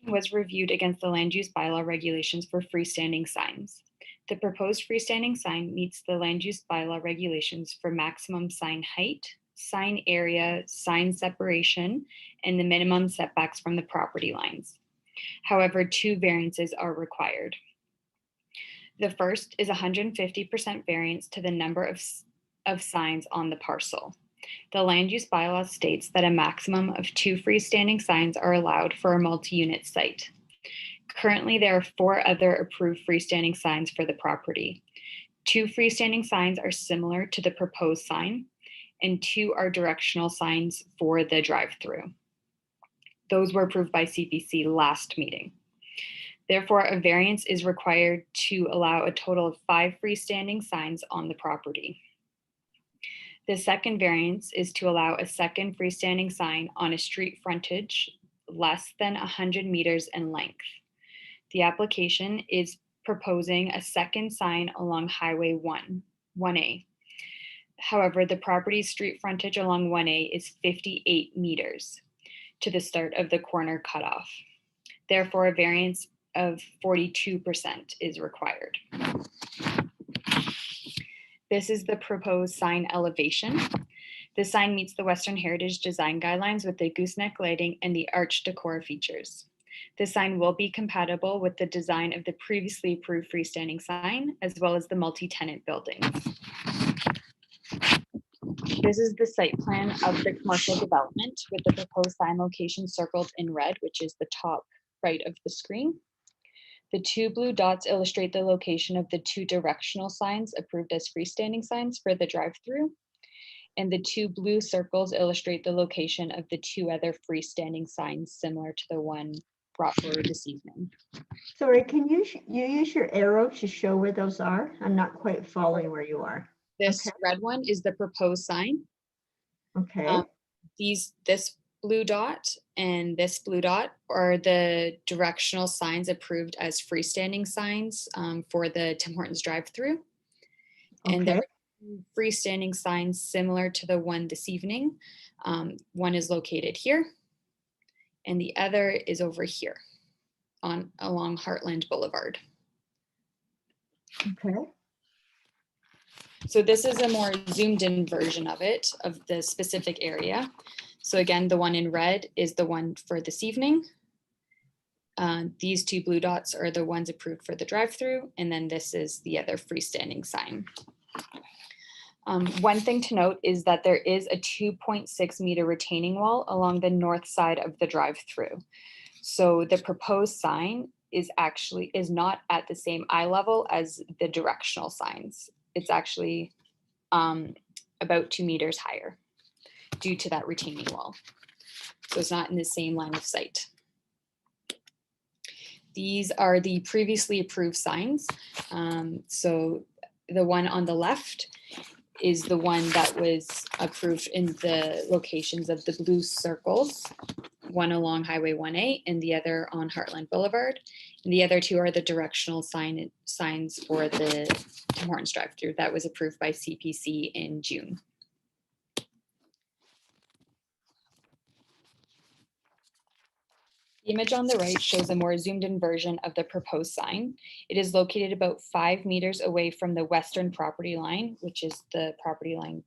Was reviewed against the land use bylaw regulations for freestanding signs. The proposed freestanding sign meets the land use bylaw regulations for maximum sign height, sign area, sign separation, and the minimum setbacks from the property lines. However, 2 variances are required. The first is 150% variance to the number of signs on the parcel. The land use bylaw states that a maximum of 2 freestanding signs are allowed for a multi-unit site. Currently, there are 4 other approved freestanding signs for the property. 2 freestanding signs are similar to the proposed sign, and 2 are directional signs for the drive-through. Those were approved by CPC last meeting. Therefore, a variance is required to allow a total of 5 freestanding signs on the property. The second variance is to allow a second freestanding sign on a street frontage less than 100 meters in length. The application is proposing a second sign along Highway 1A. However, the property's street frontage along 1A is 58 meters to the start of the corner cutoff. Therefore, a variance of 42% is required. This is the proposed sign elevation. The sign meets the Western Heritage Design Guidelines with the gooseneck lighting and the arch decor features. The sign will be compatible with the design of the previously approved freestanding sign, as well as the multi-tenant buildings. This is the site plan of the commercial development with the proposed sign location circled in red, which is the top right of the screen. The 2 blue dots illustrate the location of the 2 directional signs approved as freestanding signs for the drive-through. And the 2 blue circles illustrate the location of the 2 other freestanding signs similar to the one brought forward this evening. Sorry, can you use your arrow to show where those are? I'm not quite following where you are. This Okay. red one is the proposed sign. Okay. This blue dot and this blue dot are the directional signs approved as freestanding signs for the Tim Hortons drive-through. And there Okay. are freestanding signs similar to the one this evening. One is located here, and the other is over here along Heartland Boulevard. Okay. So this is a more zoomed in version of it, of the specific area. So again, the one in red is the one for this evening. These 2 blue dots are the ones approved for the drive-through, and then this is the other freestanding sign. One thing to note is that there is a 2.6 meter retaining wall along the north side of the drive-through. So the proposed sign is not at the same eye level as the directional signs. It's actually about 2 meters higher due to that retaining wall. So it's not in the same line of sight. These are the previously approved signs. So the one on the left is the one that was approved in the locations of the blue circles, one along Highway 1A and the other on Heartland Boulevard. And the other 2 are the directional signs for the Tim Hortons drive-through that was approved by CPC in June. The image on the right shows a more zoomed in version of the proposed sign. It is located about 5 meters away from the western property line, which is the property line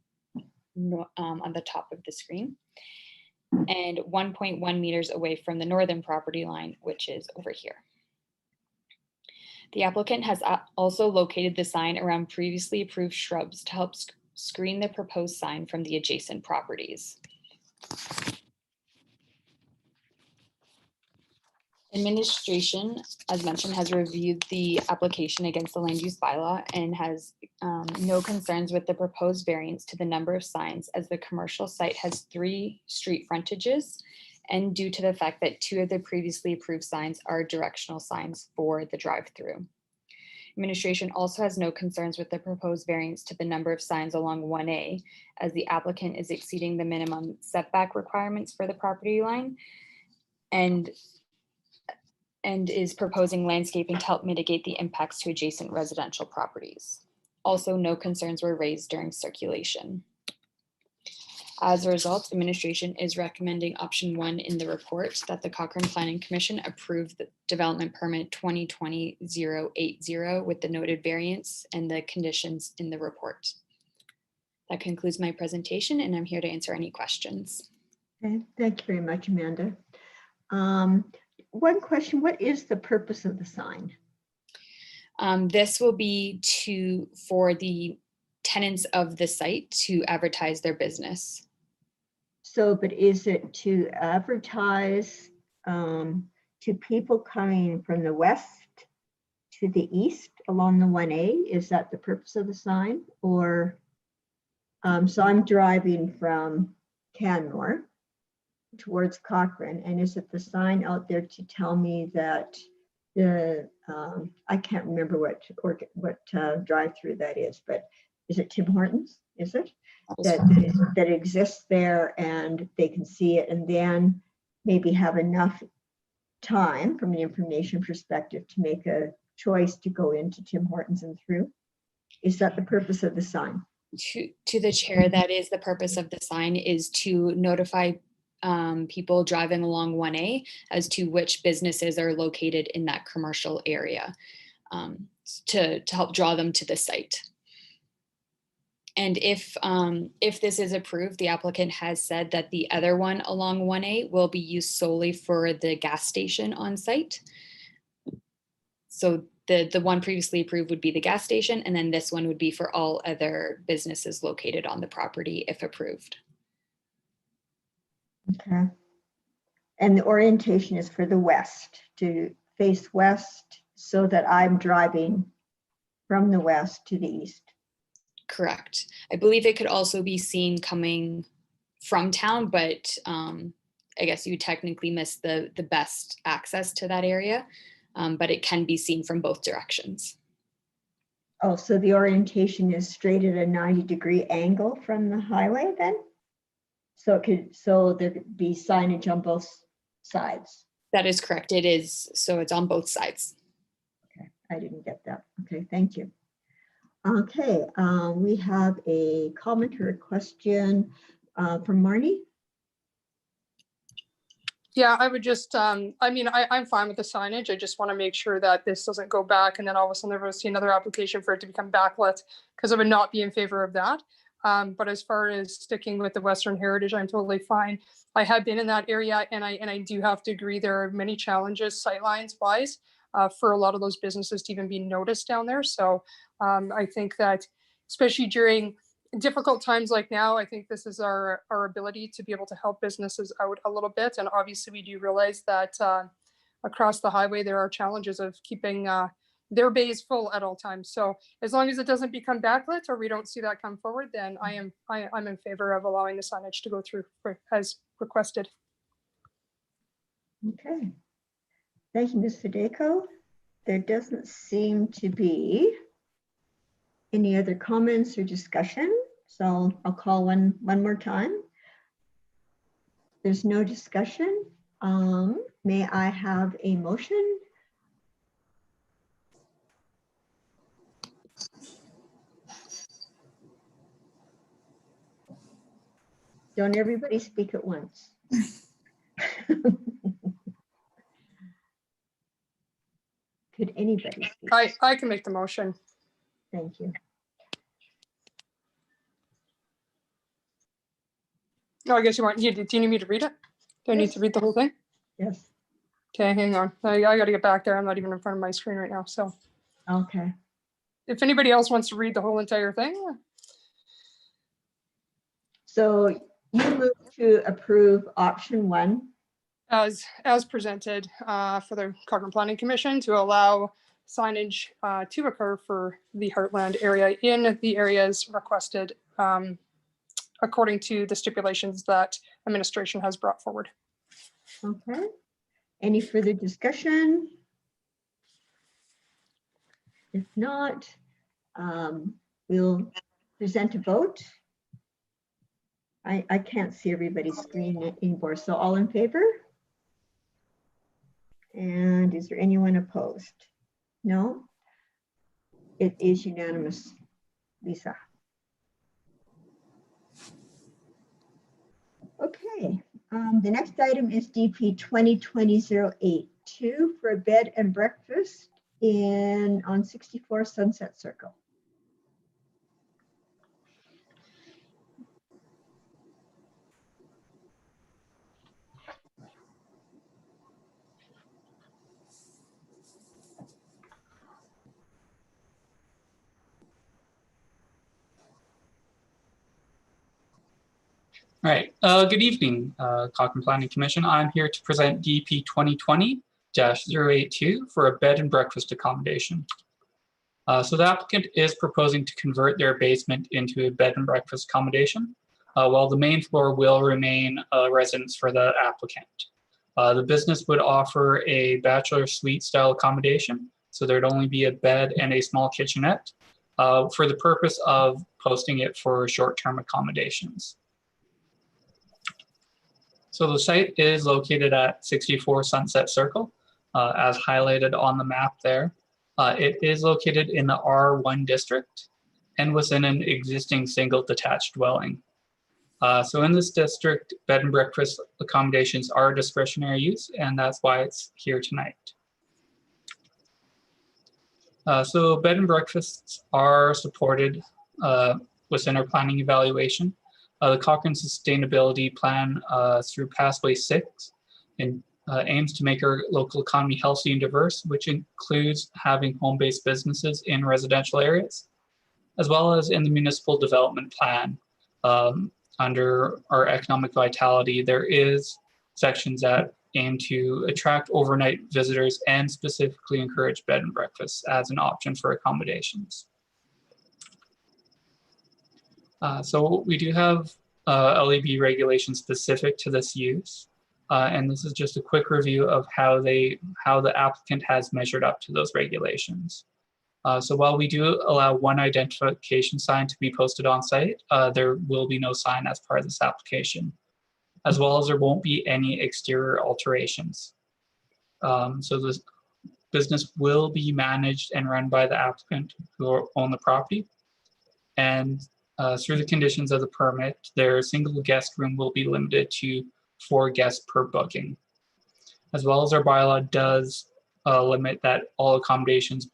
on the top of the screen, and 1.1 meters away from the northern property line, which is over here. The applicant has also located the sign around previously approved shrubs to help screen the proposed sign from the adjacent properties. Administration, as mentioned, has reviewed the application against the land use bylaw and has no concerns with the proposed variance to the number of signs, as the commercial site has 3 street frontages, and due to the fact that 2 of the previously approved signs are directional signs for the drive-through. Administration also has no concerns with the proposed variance to the number of signs along 1A, as the applicant is exceeding the minimum setback requirements for the property line. and is proposing landscaping to help mitigate the impacts to adjacent residential properties. Also, no concerns were raised during circulation. As a result, administration is recommending option 1 in the report, that the Cochrane Planning Commission approve the development permit 2020-080 with the noted variance and the conditions in the report. That concludes my presentation, and I'm here to answer any questions. Okay, thank you very much, Amanda. One question, what is the purpose of the sign? This will be for the tenants of the site to advertise their business. So, but is it to advertise to people coming from the west to the east along the 1A? Is that the purpose of the sign? Or, so I'm driving from Canmore towards Cochrane, and is it the sign out there to tell me that the, I can't remember what drive-through that is, but is it Tim Hortons? Is it? That exists there and they can see it and then maybe have enough time from an information perspective to make a choice to go into Tim Hortons and through? Is that the purpose of the sign? To the chair, that is the purpose of the sign, is to notify people driving along 1A as to which businesses are located in that commercial area, to help draw them to the site. And if this is approved, the applicant has said that the other one along 1A will be used solely for the gas station on site. So the one previously approved would be the gas station, and then this one would be for all other businesses located on the property if approved. Okay. And the orientation is for the west, to face west, so that I'm driving from the west to the east. Correct. I believe it could also be seen coming from town, but I guess you technically miss the best access to that area, but it can be seen from both directions. Oh, so the orientation is straight at a 90-degree angle from the highway then? So there could be signage on both sides. That is correct. It is. So it's on both sides. Okay, I didn't get that. Okay, thank you. Okay, we have a comment or a question from Marnie. Yeah, I would just, I mean, I'm fine with the signage. I just want to make sure that this doesn't go back and then all of a sudden we'll see another application for it to become backlit, because I would not be in favor of that. But as far as sticking with the Western Heritage, I'm totally fine. I have been in that area, and I do have to agree there are many challenges sightlines wise for a lot of those businesses to even be noticed down there. So I think that especially during difficult times like now, I think this is our ability to be able to help businesses out a little bit. And obviously we do realize that across the highway, there are challenges of keeping their bays full at all times. So as long as it doesn't become backlit or we don't see that come forward, then I'm in favor of allowing the signage to go through as requested. Okay. Thank you, Ms. Fedeko. There doesn't seem to be any other comments or discussion. So I'll call one more time. There's no discussion. May I have a motion? Don't everybody speak at once. Could anybody speak? I can make the motion. Thank you. Oh, I guess do you need me to read it? Do I need to read the whole thing? Yes. Okay, hang on. I got to get back there. I'm not even in front of my screen right now. So Okay. if anybody else wants to read the whole entire thing. So you move to approve option 1. As presented for the Cochrane Planning Commission to allow signage to occur for the Heartland area in the areas requested according to the stipulations that administration has brought forward. Okay. Any further discussion? If not, we'll present a vote. I can't see everybody's screen anymore. So all in favor? And is there anyone opposed? No? It is unanimous. Lisa. Okay, the next item is DP 2020-082 for a bed and breakfast on 64 Sunset Circle. All right, good evening, Cochrane Planning Commission. I'm here to present DP 2020-082 for a bed and breakfast accommodation. So the applicant is proposing to convert their basement into a bed and breakfast accommodation, while the main floor will remain a residence for the applicant. The business would offer a bachelor suite style accommodation, so there'd only be a bed and a small kitchenette for the purpose of posting it for short-term accommodations. So the site is located at 64 Sunset Circle, as highlighted on the map there. It is located in the R1 district and within an existing single detached dwelling. So in this district, bed and breakfast accommodations are discretionary use, and that's why it's here tonight. So bed and breakfasts are supported within our planning evaluation. The Cochrane Sustainability Plan through Pathway 6 and aims to make our local economy healthy and diverse, which includes having home-based businesses in residential areas, as well as in the municipal development plan. Under our economic vitality, there is sections that aim to attract overnight visitors and specifically encourage bed and breakfasts as an option for accommodations. So we do have LEB regulations specific to this use. And this is just a quick review of how the applicant has measured up to those regulations. So while we do allow one identification sign to be posted on site, there will be no sign as part of this application, as well as there won't be any exterior alterations. So this business will be managed and run by the applicant who own the property. And through the conditions of the permit, their single guest room will be limited to 4 guests per booking, as well as our bylaw does limit that all accommodations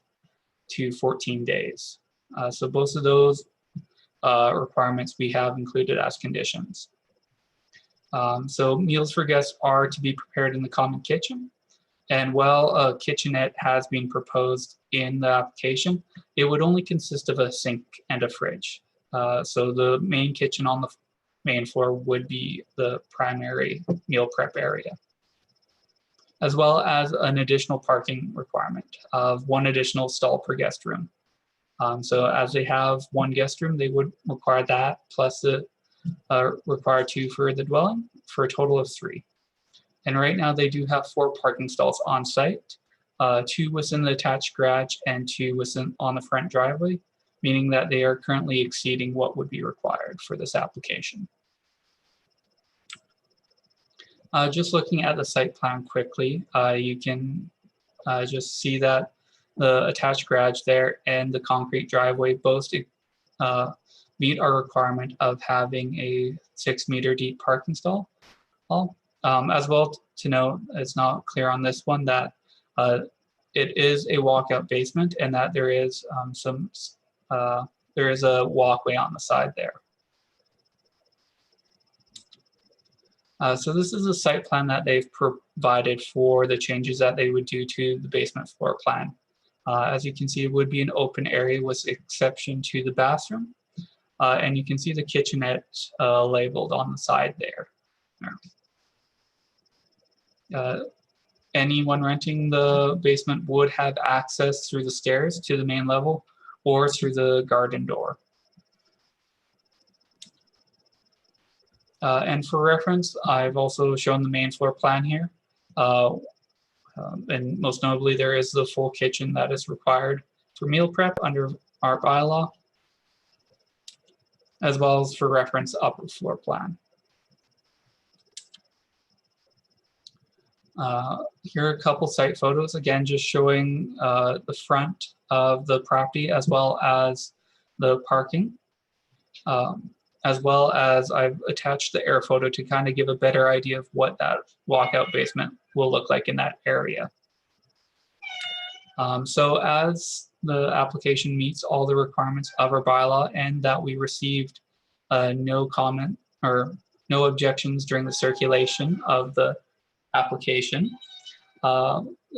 to 14 days. So both of those requirements we have included as conditions. So meals for guests are to be prepared in the common kitchen. And while a kitchenette has been proposed in the application, it would only consist of a sink and a fridge. So the main kitchen on the main floor would be the primary meal prep area, as well as an additional parking requirement of 1 additional stall per guest room. So as they have 1 guest room, they would require that plus the require 2 for the dwelling for a total of 3. And right now they do have 4 parking stalls on site, 2 within the attached garage and 2 within on the front driveway, meaning that they are currently exceeding what would be required for this application. Just looking at the site plan quickly, you can just see that the attached garage there and the concrete driveway both meet our requirement of having a 6-meter deep parking stall. As well to note, it's not clear on this one that it is a walkout basement and that there is there is a walkway on the side there. So this is a site plan that they've provided for the changes that they would do to the basement floor plan. As you can see, it would be an open area with exception to the bathroom. And you can see the kitchenette labeled on the side there. Anyone renting the basement would have access through the stairs to the main level or through the garden door. And for reference, I've also shown the main floor plan here. And most notably, there is the full kitchen that is required for meal prep under our bylaw, as well as for reference upper floor plan. Here are a couple site photos, again, just showing the front of the property as well as the parking. As well as I've attached the air photo to kind of give a better idea of what that walkout basement will look like in that area. So as the application meets all the requirements of our bylaw and that we received no comment or no objections during the circulation of the application,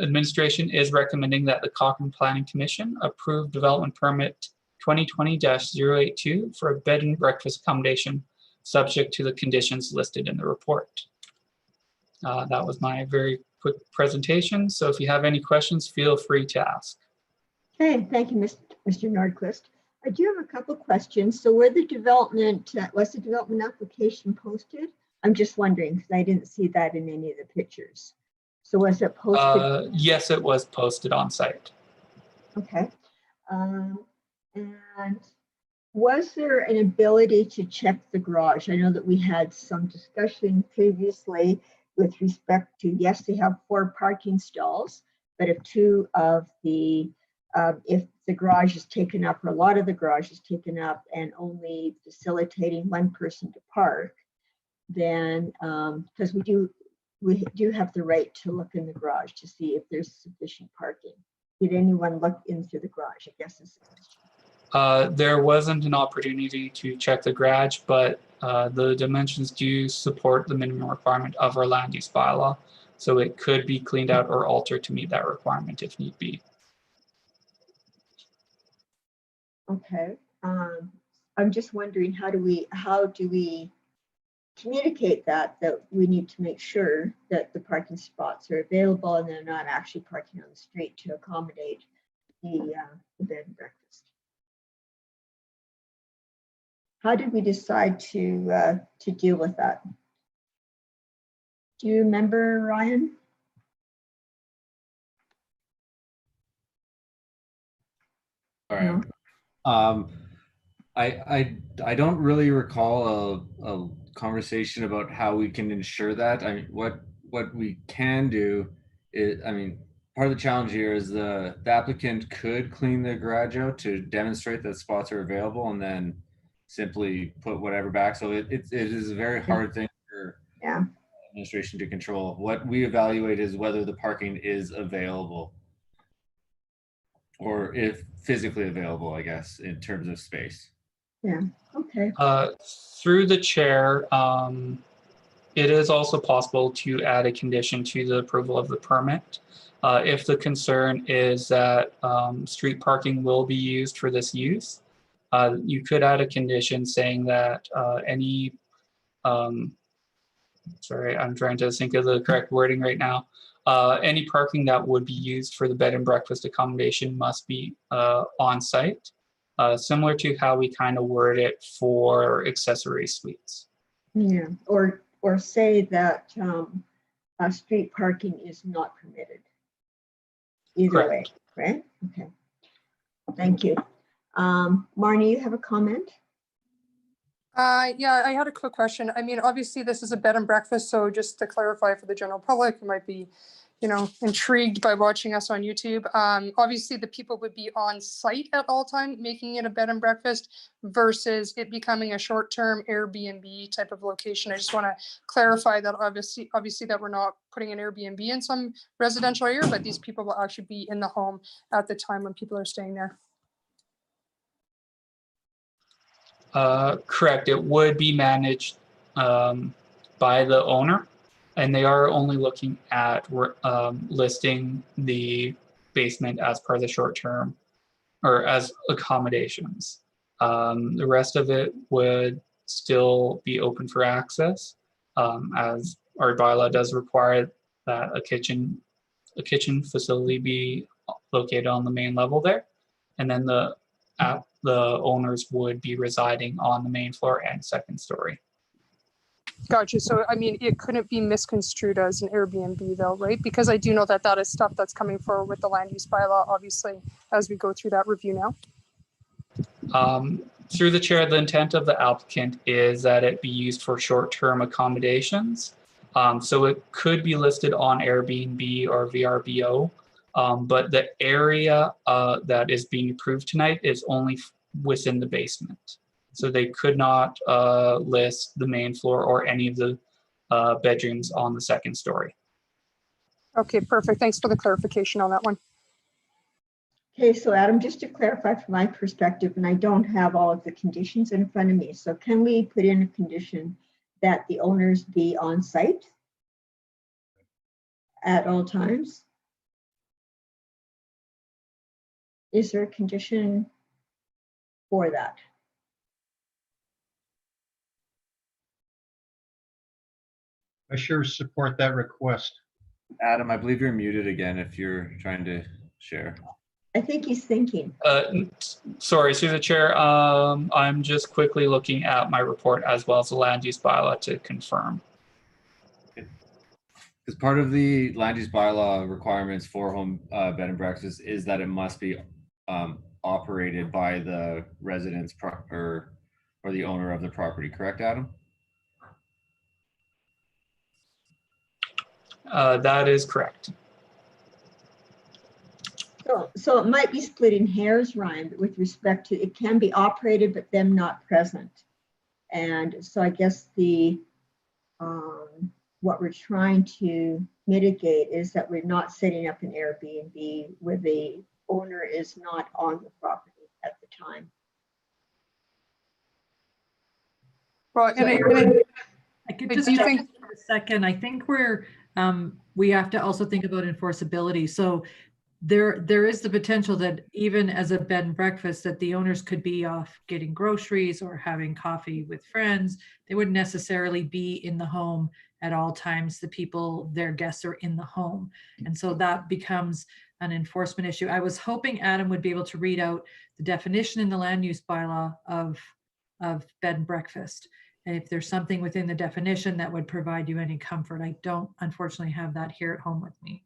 administration is recommending that the Cochrane Planning Commission approve development permit 2020-082 for a bed and breakfast accommodation subject to the conditions listed in the report. That was my very quick presentation. So if you have any questions, feel free to ask. Okay, thank you, Mr. Nordquist. I do have a couple questions. So where the development, was the development application posted? I'm just wondering because I didn't see that in any of the pictures. So was it posted? Yes, it was posted on site. Okay. And was there an ability to check the garage? I know that we had some discussion previously with respect to, yes, they have 4 parking stalls, but if if the garage is taken up, or a lot of the garage is taken up and only facilitating one person to park, then, because we do have the right to look in the garage to see if there's sufficient parking. Did anyone look into the garage? I guess is the question. There wasn't an opportunity to check the garage, but the dimensions do support the minimum requirement of our land use bylaw. So it could be cleaned out or altered to meet that requirement if need be. Okay. I'm just wondering, how do we communicate that we need to make sure that the parking spots are available and they're not actually parking on the street to accommodate the bed and breakfast? How did we decide to deal with that? Do you remember, Ryan? All right. I don't really recall a conversation about how we can ensure that. I mean, what we can do is, I mean, part of the challenge here is the applicant could clean the garage out to demonstrate that spots are available and then simply put whatever back. So it is a very hard thing for administration to control. What we evaluate is whether the parking is available, or if physically available, I guess, in terms of space. Yeah, okay. Through the chair, it is also possible to add a condition to the approval of the permit. If the concern is that street parking will be used for this use, you could add a condition saying that sorry, I'm trying to think of the correct wording right now. Any parking that would be used for the bed and breakfast accommodation must be on site, similar to how we kind of word it for accessory suites. Yeah, or say that street parking is not permitted. Either way, right? Okay. Thank you. Marnie, you have a comment? Yeah, I had a quick question. I mean, obviously this is a bed and breakfast, so just to clarify for the general public who might be, intrigued by watching us on YouTube. Obviously the people would be on site at all time, making it a bed and breakfast versus it becoming a short-term Airbnb type of location. I just want to clarify that obviously that we're not putting an Airbnb in some residential area, but these people will actually be in the home at the time when people are staying there. Correct. It would be managed by the owner, and they are only looking at listing the basement as part of the short term or as accommodations. The rest of it would still be open for access, as our bylaw does require that a kitchen facility be located on the main level there, and then the owners would be residing on the main floor and second story. Gotcha. So, I mean, it couldn't be misconstrued as an Airbnb though, right? Because I do know that that is stuff that's coming forward with the land use bylaw, obviously, as we go through that review now. Through the chair, the intent of the applicant is that it be used for short-term accommodations. So it could be listed on Airbnb or VRBO, but the area that is being approved tonight is only within the basement. So they could not list the main floor or any of the bedrooms on the second story. Okay, perfect. Thanks for the clarification on that one. Okay, so Adam, just to clarify from my perspective, and I don't have all of the conditions in front of me, so can we put in a condition that the owners be on site at all times? Is there a condition for that? I sure support that request. Adam, I believe you're muted again if you're trying to share. I think he's thinking. Sorry, through the chair, I'm just quickly looking at my report as well as the land use bylaw to confirm. Because part of the land use bylaw requirements for home bed and breakfast is that it must be operated by the residents or the owner of the property, correct, Adam? That is correct. So it might be splitting hairs, Ryan, but with respect to, it can be operated, but them not present. And so I guess the, what we're trying to mitigate is that we're not setting up an Airbnb where the owner is not on the property at the time. Well, So I could I just do jump think- in for a second. I think we have to also think about enforceability. So there is the potential that even as a bed and breakfast, that the owners could be off getting groceries or having coffee with friends. They wouldn't necessarily be in the home at all times. The people, their guests, are in the home. And so that becomes an enforcement issue. I was hoping Adam would be able to read out the definition in the land use bylaw of bed and breakfast. And if there's something within the definition that would provide you any comfort. I don't unfortunately have that here at home with me.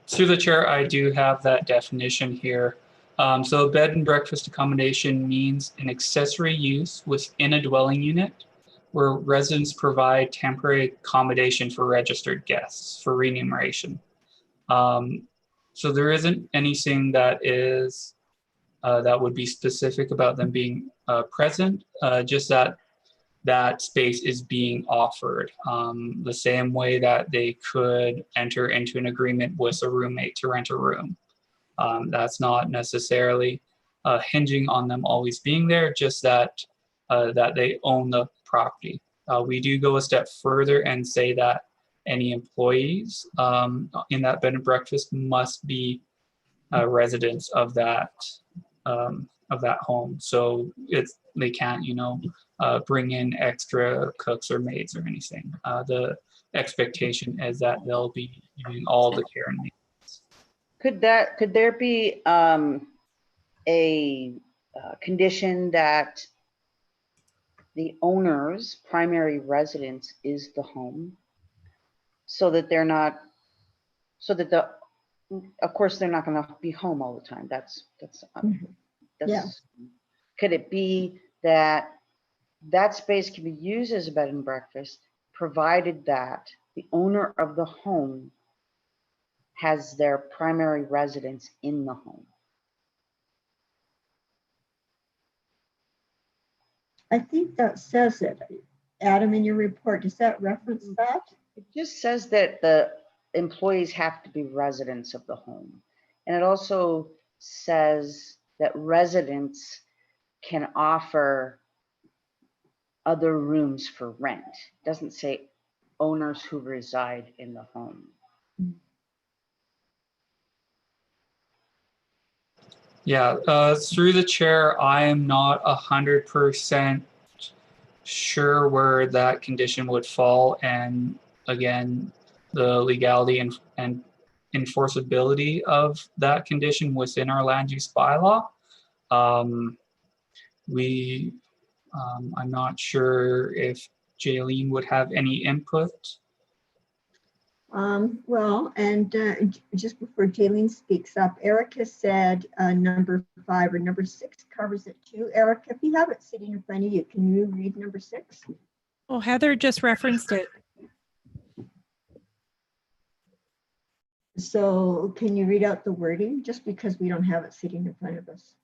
Through the chair, I do have that definition here. So bed and breakfast accommodation means an accessory use within a dwelling unit where residents provide temporary accommodation for registered guests for remuneration. So there isn't anything that is that would be specific about them being present, just that space is being offered the same way that they could enter into an agreement with a roommate to rent a room. That's not necessarily hinging on them always being there, just that they own the property. We do go a step further and say that any employees in that bed and breakfast must be residents of that home. So they can't, bring in extra cooks or maids or anything. The expectation is that they'll be doing all the care and maintenance. Could there be a condition that the owner's primary residence is the home, so that they're not, of course they're not going to be home all the time. That's Yeah. Could it be that that space can be used as a bed and breakfast, provided that the owner of the home has their primary residence in the home? I think that says it. Adam, in your report, does that reference that? It just says that the employees have to be residents of the home. And it also says that residents can offer other rooms for rent. It doesn't say owners who reside in the home. Yeah, through the chair, I am not 100% sure where that condition would fall. And again, the legality and enforceability of that condition within our land use bylaw. I'm not sure if Jaylene would have any input. Well, and just before Jaylene speaks up, Erica said number 5 or number 6 covers it too. Erica, if you have it sitting in front of you, can you read number 6? Oh, Heather just referenced it. So can you read out the wording, just because we don't have it sitting in front of us?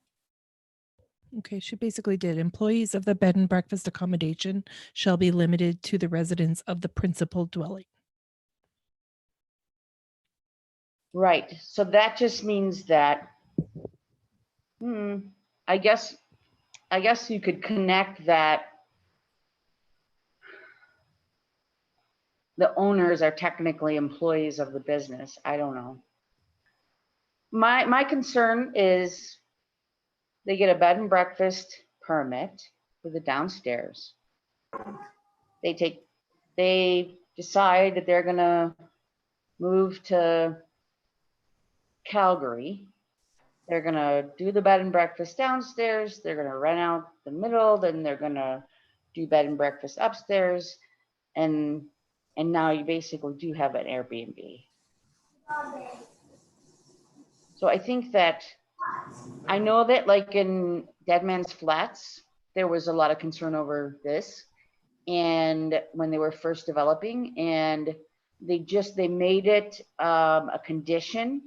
Okay, she basically did. Employees of the bed and breakfast accommodation shall be limited to the residents of the principal dwelling. Right, so that just means that, I guess you could connect that the owners are technically employees of the business. I don't know. My concern is they get a bed and breakfast permit for the downstairs. They decide that they're gonna move to Calgary. They're gonna do the bed and breakfast downstairs. They're gonna rent out the middle, then they're gonna do bed and breakfast upstairs. And now you basically do have an Airbnb. So I think that, I know that like in Dead Man's Flats, there was a lot of concern over this. And when they were first developing, and they made it a condition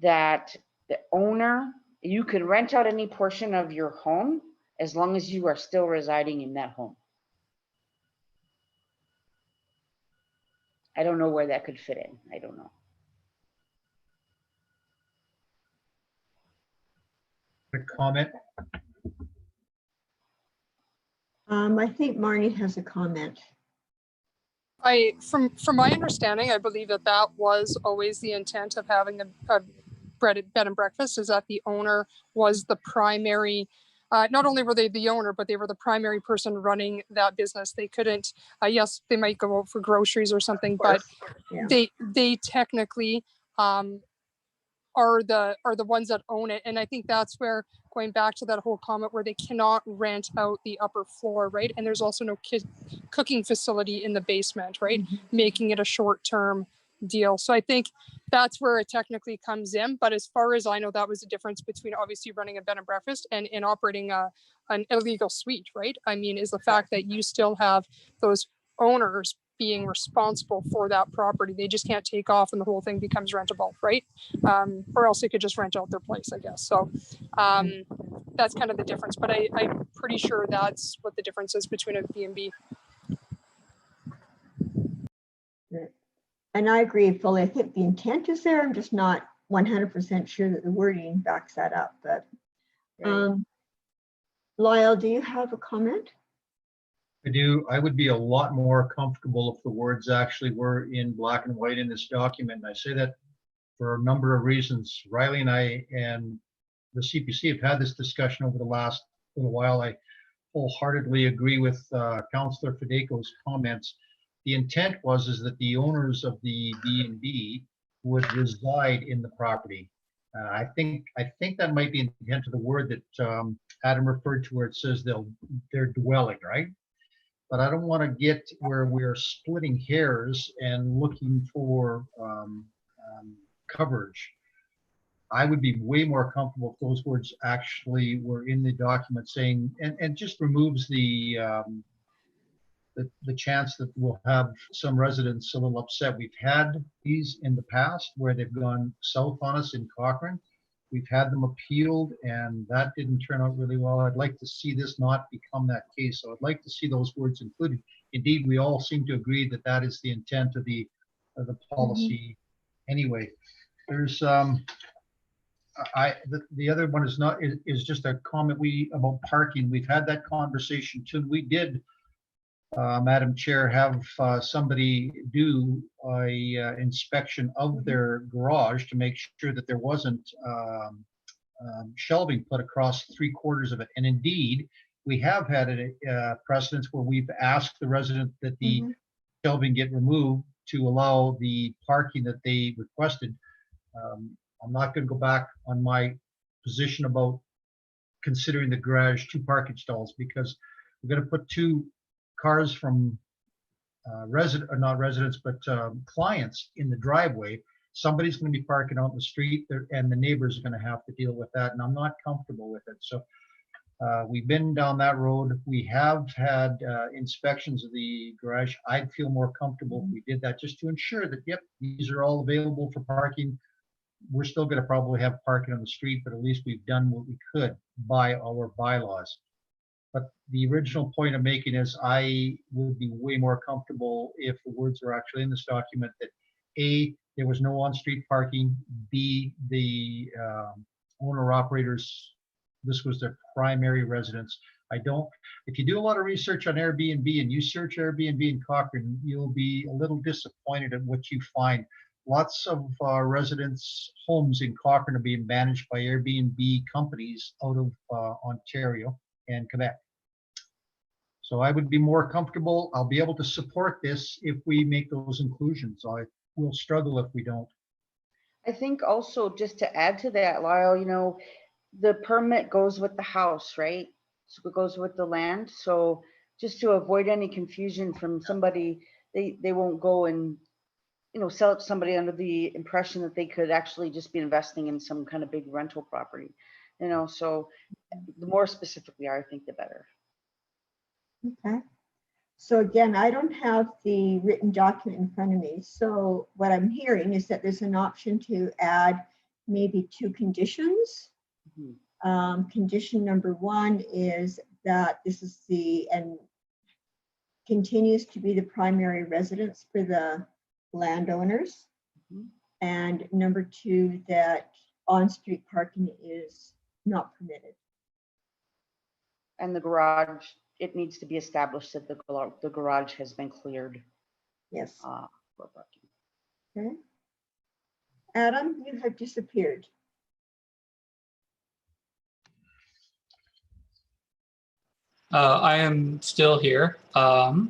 that the owner, you can rent out any portion of your home as long as you are still residing in that home. I don't know where that could fit in. I don't know. A comment? I think Marnie has a comment. From my understanding, I believe that was always the intent of having a bed and breakfast, is that the owner was the primary, not only were they the owner, but they were the primary person running that business. They couldn't, yes, they might go out for groceries or something, but Yeah. they technically are the ones that own it. And I think that's where, going back to that whole comment where they cannot rent out the upper floor, right? And there's also no cooking facility in the basement, right? Making it a short-term deal. So I think that's where it technically comes in. But as far as I know, that was the difference between obviously running a bed and breakfast and operating an illegal suite, right? I mean, is the fact that you still have those owners being responsible for that property. They just can't take off and the whole thing becomes rentable, right? Or else they could just rent out their place, I guess. So that's kind of the difference. But I'm pretty sure that's what the difference is between a B&B. And I agree fully. I think the intent is there. I'm just not 100% sure that the wording backs that up. But Lyle, do you have a comment? I do. I would be a lot more comfortable if the words actually were in black and white in this document. And I say that for a number of reasons. Riley and I and the CPC have had this discussion over the last little while. I wholeheartedly agree with Councillor Fadeko's comments. The intent was that the owners of the B&B would reside in the property. I think that might be the intent of the word that Adam referred to, where it says they're dwelling, right? But I don't want to get where we're splitting hairs and looking for coverage. I would be way more comfortable if those words actually were in the document saying, and just removes the chance that we'll have some residents a little upset. We've had these in the past where they've gone south on us in Cochrane. We've had them appealed and that didn't turn out really well. I'd like to see this not become that case. So I'd like to see those words included. Indeed, we all seem to agree that that is the intent of the policy. Anyway, there's the other one is just a comment about parking. We've had that conversation too. We did, Madam Chair, have somebody do a inspection of their garage to make sure that there wasn't shelving put across 3/4 of it. And indeed, we have had a precedence where we've asked the resident that the shelving get removed to allow the parking that they requested. I'm not going to go back on my position about considering the garage 2 parking stalls, because we're going to put 2 cars from not residents, but clients in the driveway. Somebody's going to be parking out in the street there, and the neighbors are going to have to deal with that. And I'm not comfortable with it. So We've been down that road. We have had inspections of the garage. I'd feel more comfortable if we did that, just to ensure that, yep, these are all available for parking. We're still going to probably have parking on the street, but at least we've done what we could by our bylaws. But the original point I'm making is I would be way more comfortable if the words are actually in this document that A, there was no on-street parking, B, the owner operators, this was their primary residence. If you do a lot of research on Airbnb and you search Airbnb in Cochrane, you'll be a little disappointed at what you find. Lots of residents' homes in Cochrane are being managed by Airbnb companies out of Ontario and Quebec. So I would be more comfortable. I'll be able to support this if we make those inclusions. I will struggle if we don't. I think also just to add to that, Lyle, you know, the permit goes with the house, right? So it goes with the land. So just to avoid any confusion from somebody, they won't go and, you know, sell it to somebody under the impression that they could actually just be investing in some kind of big rental property, you know. So the more specific we are, I think the better. Okay. So again, I don't have the written document in front of me. So what I'm hearing is that there's an option to add maybe 2 conditions. Condition number 1 is that this is and continues to be the primary residence for the landowners. And number 2, that on-street parking is not permitted. And the garage, it needs to be established that the garage has been cleared. Yes. For parking. Okay. Adam, you have disappeared. I am still here. I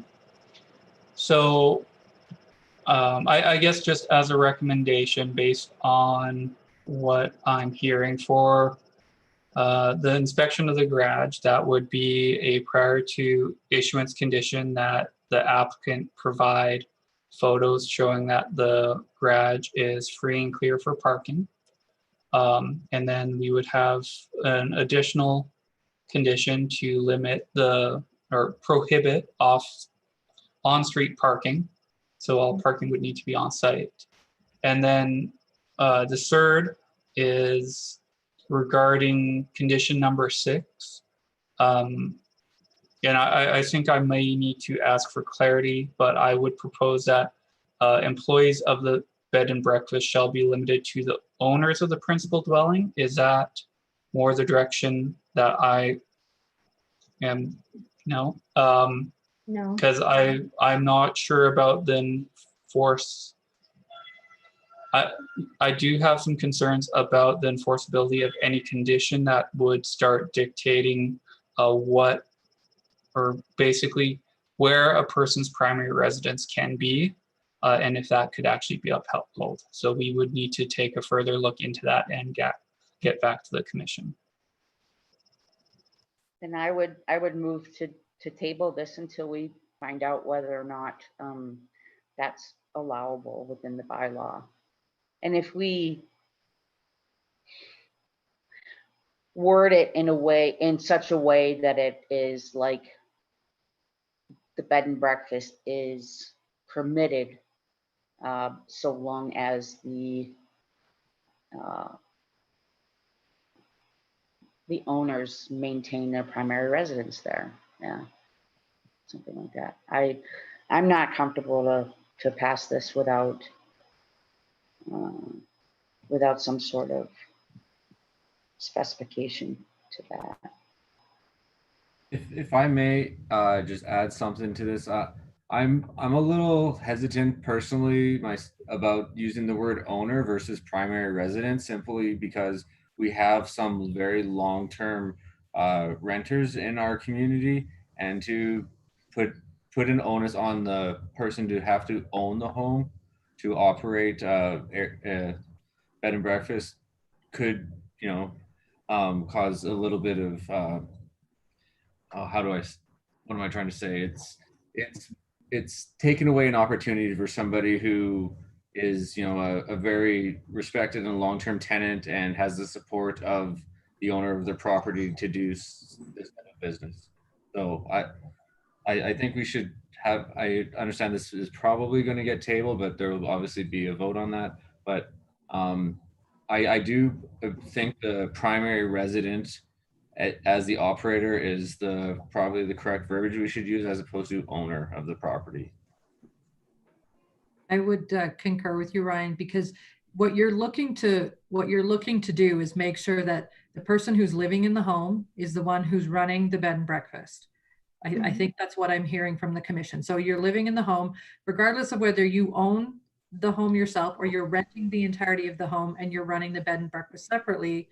guess just as a recommendation based on what I'm hearing for the inspection of the garage, that would be a prior to issuance condition that the applicant provide photos showing that the garage is free and clear for parking. And then we would have an additional condition to limit or prohibit on-street parking. So all parking would need to be on site. And then the third is regarding condition number 6. And I think I may need to ask for clarity, but I would propose that employees of the bed and breakfast shall be limited to the owners of the principal dwelling. Is that more the direction that I am? No. No. Because I'm not sure about the force. I do have some concerns about the enforceability of any condition that would start dictating what, or basically where a person's primary residence can be, and if that could actually be upheld. So we would need to take a further look into that and get back to the commission. And I would move to table this until we find out whether or not that's allowable within the bylaw. And if we word it in such a way that it is like the bed and breakfast is permitted, so long as the owners maintain their primary residence there. Yeah, something like that. I'm not comfortable to pass this without some sort of specification to that. If I may just add something to this, I'm a little hesitant personally about using the word owner versus primary residence, simply because we have some very long-term renters in our community, and to put an onus on the person to have to own the home to operate bed and breakfast could, cause a little bit of what am I trying to say? It's taken away an opportunity for somebody who is, a very respected and long-term tenant and has the support of the owner of the property to do this kind of business. So I think we should have, I understand this is probably going to get tabled, but there will obviously be a vote on that. But I do think the primary resident as the operator is probably the correct verbiage we should use, as opposed to owner of the property. I would concur with you, Ryan, because what you're looking to do is make sure that the person who's living in the home is the one who's running the bed and breakfast. I think that's what I'm hearing from the commission. So you're living in the home, regardless of whether you own the home yourself or you're renting the entirety of the home and you're running the bed and breakfast separately.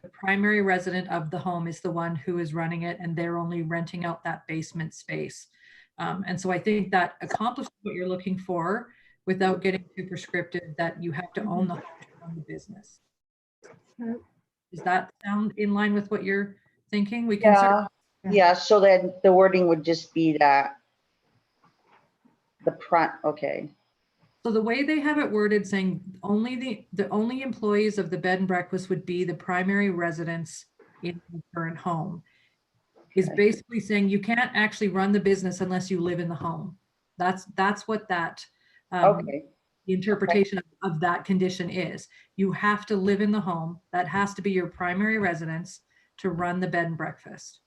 The primary resident of the home is the one who is running it, and they're only renting out that basement space. And so I think that accomplishes what you're looking for without getting too prescriptive that you have to own the home to run the business. Does that sound in line with what you're thinking? We can Yeah, so then the wording would just be that okay. So the way they have it worded, saying only the only employees of the bed and breakfast would be the primary residents in the current home, is basically saying you can't actually run the business unless you live in the home. That's what that the interpretation of that condition is. You have to live in the home. That has to be your primary residence to run the bed and breakfast.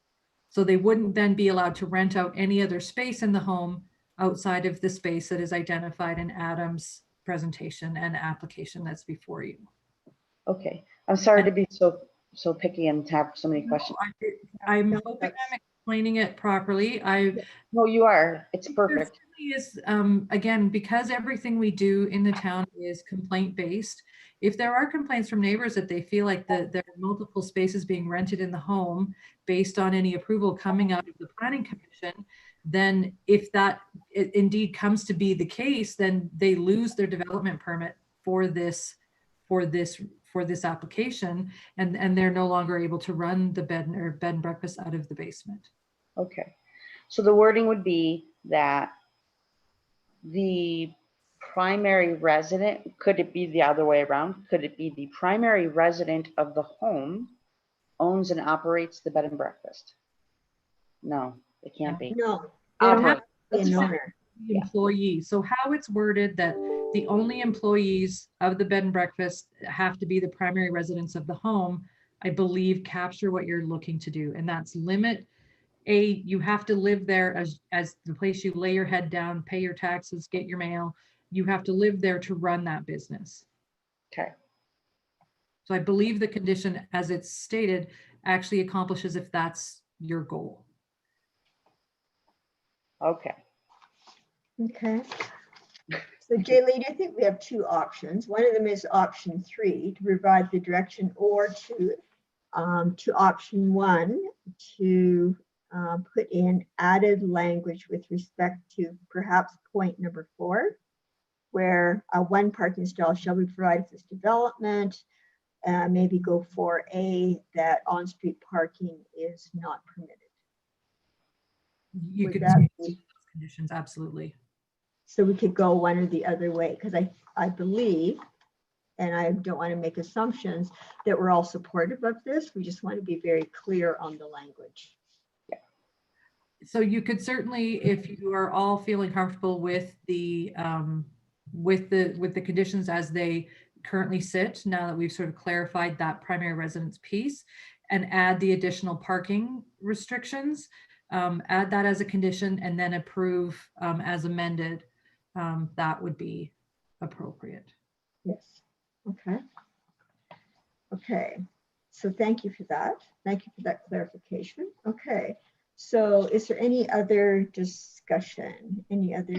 So they wouldn't then be allowed to rent out any other space in the home outside of the space that is identified in Adam's presentation and application that's before you. Okay, I'm sorry to be so picky and have so many questions. I'm hoping I'm explaining it properly. No, you are. It's perfect. Is again, because everything we do in the town is complaint based. If there are complaints from neighbors that they feel like there are multiple spaces being rented in the home based on any approval coming out of the planning commission, then if that indeed comes to be the case, then they lose their development permit for this application, and they're no longer able to run the bed and breakfast out of the basement. Okay, so the wording would be that the primary resident, could it be the other way around? Could it be the primary resident of the home owns and operates the bed and breakfast? No, it can't be. No, Operate. an owner. The employee. So how it's worded that the only employees of the bed and breakfast have to be the primary residents of the home, I believe capture what you're looking to do. And that's limit you have to live there as the place you lay your head down, pay your taxes, get your mail. You have to live there to run that business. Okay. So I believe the condition as it's stated actually accomplishes if that's your goal. Okay. Okay. So Jaylee, I think we have two options. One of them is option 3, to provide the direction, or to option 1, to put in added language with respect to perhaps point number 4, where one parking stall shall be provided for this development. Maybe go for A, that on-street parking is not permitted. You Would could that change be- those conditions, absolutely. So we could go one or the other way, because I believe, and I don't want to make assumptions, that we're all supportive of this. We just want to be very clear on the language. So you could certainly, if you are all feeling comfortable with the conditions as they currently sit, now that we've sort of clarified that primary residence piece, and add the additional parking restrictions, add that as a condition, and then approve as amended, that would be appropriate. Yes. Okay. Okay. So thank you for that. Thank you for that clarification. Okay. So is there any other discussion? Any other?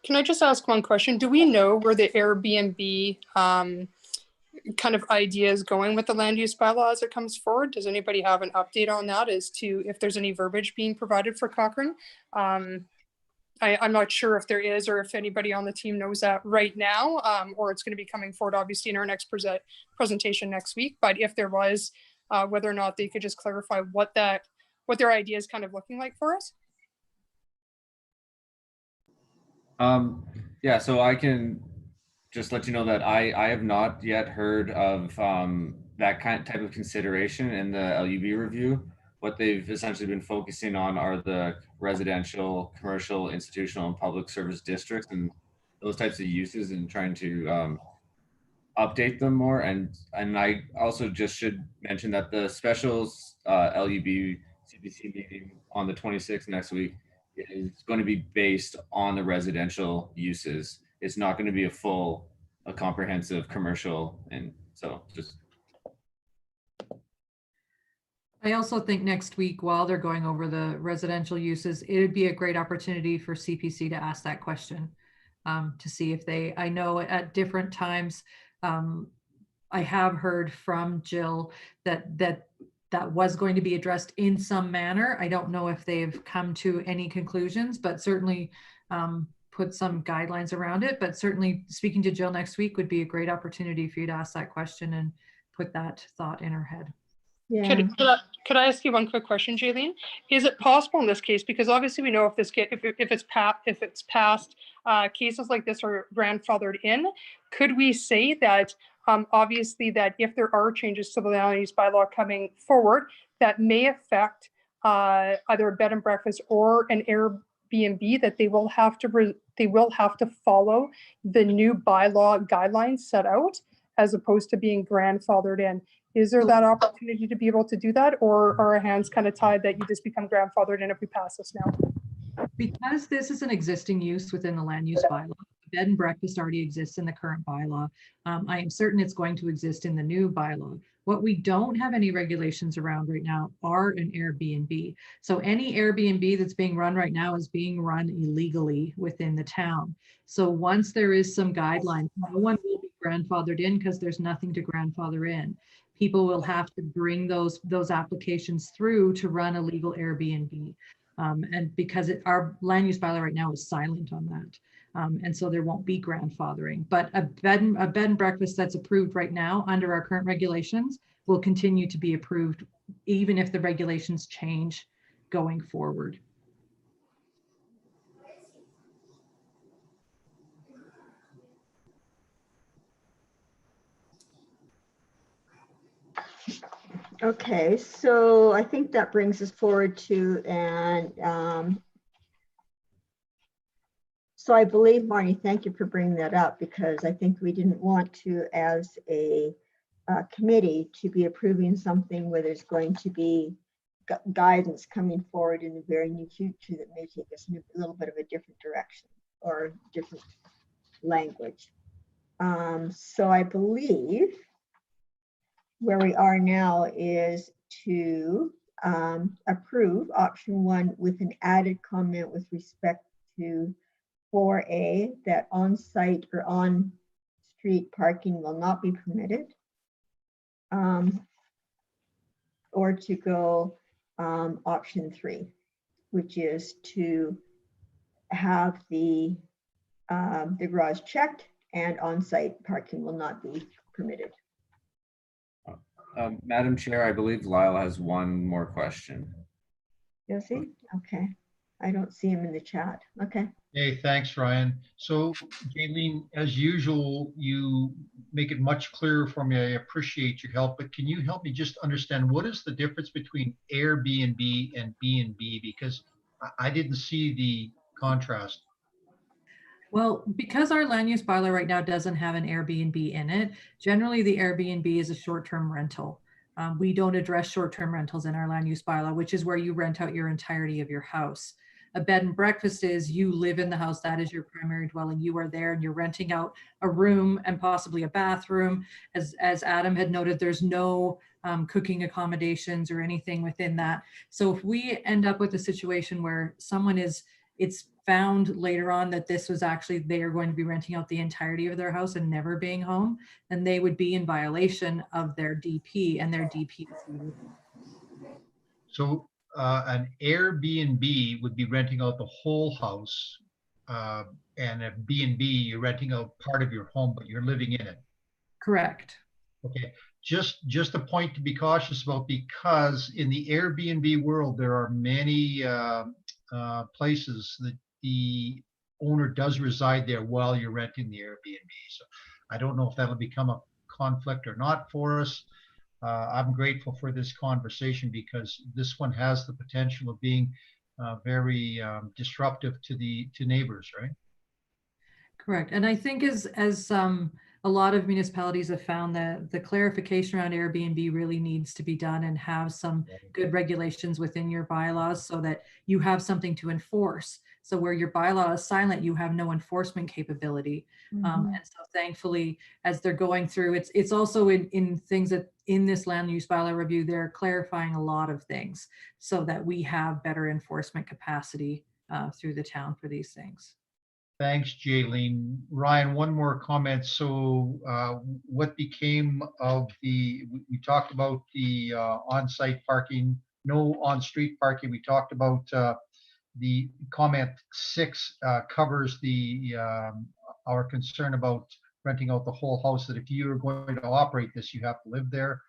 Can I just ask one question? Do we know where the Airbnb kind of idea is going with the land use bylaw as it comes forward? Does anybody have an update on that as to if there's any verbiage being provided for Cochrane? I'm not sure if there is, or if anybody on the team knows that right now, or it's going to be coming forward obviously in our next presentation next week. But if there was, whether or not they could just clarify what their idea is kind of looking like for us. Yeah, so I can just let you know that I have not yet heard of that type of consideration in the LUB review. What they've essentially been focusing on are the residential, commercial, institutional, and public service districts and those types of uses, and trying to update them more. And I also just should mention that the special LUB CPC meeting on the 26th next week is going to be based on the residential uses. It's not going to be a comprehensive commercial, and so just. I also think next week, while they're going over the residential uses, it would be a great opportunity for CPC to ask that question, to see if they, I know at different times, I have heard from Jill that was going to be addressed in some manner. I don't know if they've come to any conclusions, but certainly put some guidelines around it. But certainly speaking to Jill next week would be a great opportunity for you to ask that question and put that thought in her head. Yeah. Could I ask you one quick question, Jaylene? Is it possible in this case, because obviously we know if it's passed, cases like this are grandfathered in. Could we say that obviously that if there are changes to the land use bylaw coming forward that may affect either a bed and breakfast or an Airbnb, that they will have to follow the new bylaw guidelines set out as opposed to being grandfathered in? Is there that opportunity to be able to do that, or are our hands kind of tied that you just become grandfathered in if we pass this now? Because this is an existing use within the land use bylaw, bed and breakfast already exists in the current bylaw. I am certain it's going to exist in the new bylaw. What we don't have any regulations around right now are an Airbnb. So any Airbnb that's being run right now is being run illegally within the town. So once there is some guidelines, no one will be grandfathered in because there's nothing to grandfather in. People will have to bring those applications through to run a legal Airbnb. And because our land use bylaw right now is silent on that. And so there won't be grandfathering, but a bed and breakfast that's approved right now under our current regulations will continue to be approved, even if the regulations change going forward. Okay, so I think that brings us forward to, and so I believe, Marnie, thank you for bringing that up, because I think we didn't want to, as a committee, to be approving something where there's going to be guidance coming forward in the very near future that may take us in a little bit of a different direction or different language. So I believe where we are now is to approve option 1 with an added comment with respect to 4A, that on-site or on-street parking will not be permitted. Or to go option 3, which is to have the garage checked and on-site parking will not be permitted. Madam Chair, I believe Lyle has one more question. Does he? Okay. I don't see him in the chat. Okay. Hey, thanks, Ryan. So, Jaylene, as usual, you make it much clearer for me. I appreciate your help, but can you help me just understand what is the difference between Airbnb and B&B? Because I didn't see the contrast. Well, because our land use bylaw right now doesn't have an Airbnb in it, generally the Airbnb is a short-term rental. We don't address short-term rentals in our land use bylaw, which is where you rent out your entirety of your house. A bed and breakfast is you live in the house, that is your primary dwelling. You are there and you're renting out a room and possibly a bathroom. As Adam had noted, there's no cooking accommodations or anything within that. So if we end up with a situation where someone it's found later on that this was actually, they are going to be renting out the entirety of their house and never being home, then they would be in violation of their DP, and their DP is. So an Airbnb would be renting out the whole house, and a B&B, you're renting out part of your home, but you're living in it. Correct. Okay, just a point to be cautious about, because in the Airbnb world, there are many places that the owner does reside there while you're renting the Airbnb. So I don't know if that'll become a conflict or not for us. I'm grateful for this conversation because this one has the potential of being very disruptive to neighbors, right? Correct. And I think as a lot of municipalities have found that the clarification around Airbnb really needs to be done and have some good regulations within your bylaws so that you have something to enforce. So where your bylaw is silent, you have no enforcement capability. And so thankfully, as they're going through, it's also in things that in this land use bylaw review, they're clarifying a lot of things so that we have better enforcement capacity through the town for these things. Thanks, Jaylene. Ryan, one more comment. So what became of we talked about the on-site parking, no on-street parking. We talked about the comment 6 covers our concern about renting out the whole house, that if you are going to operate this, you have to live there.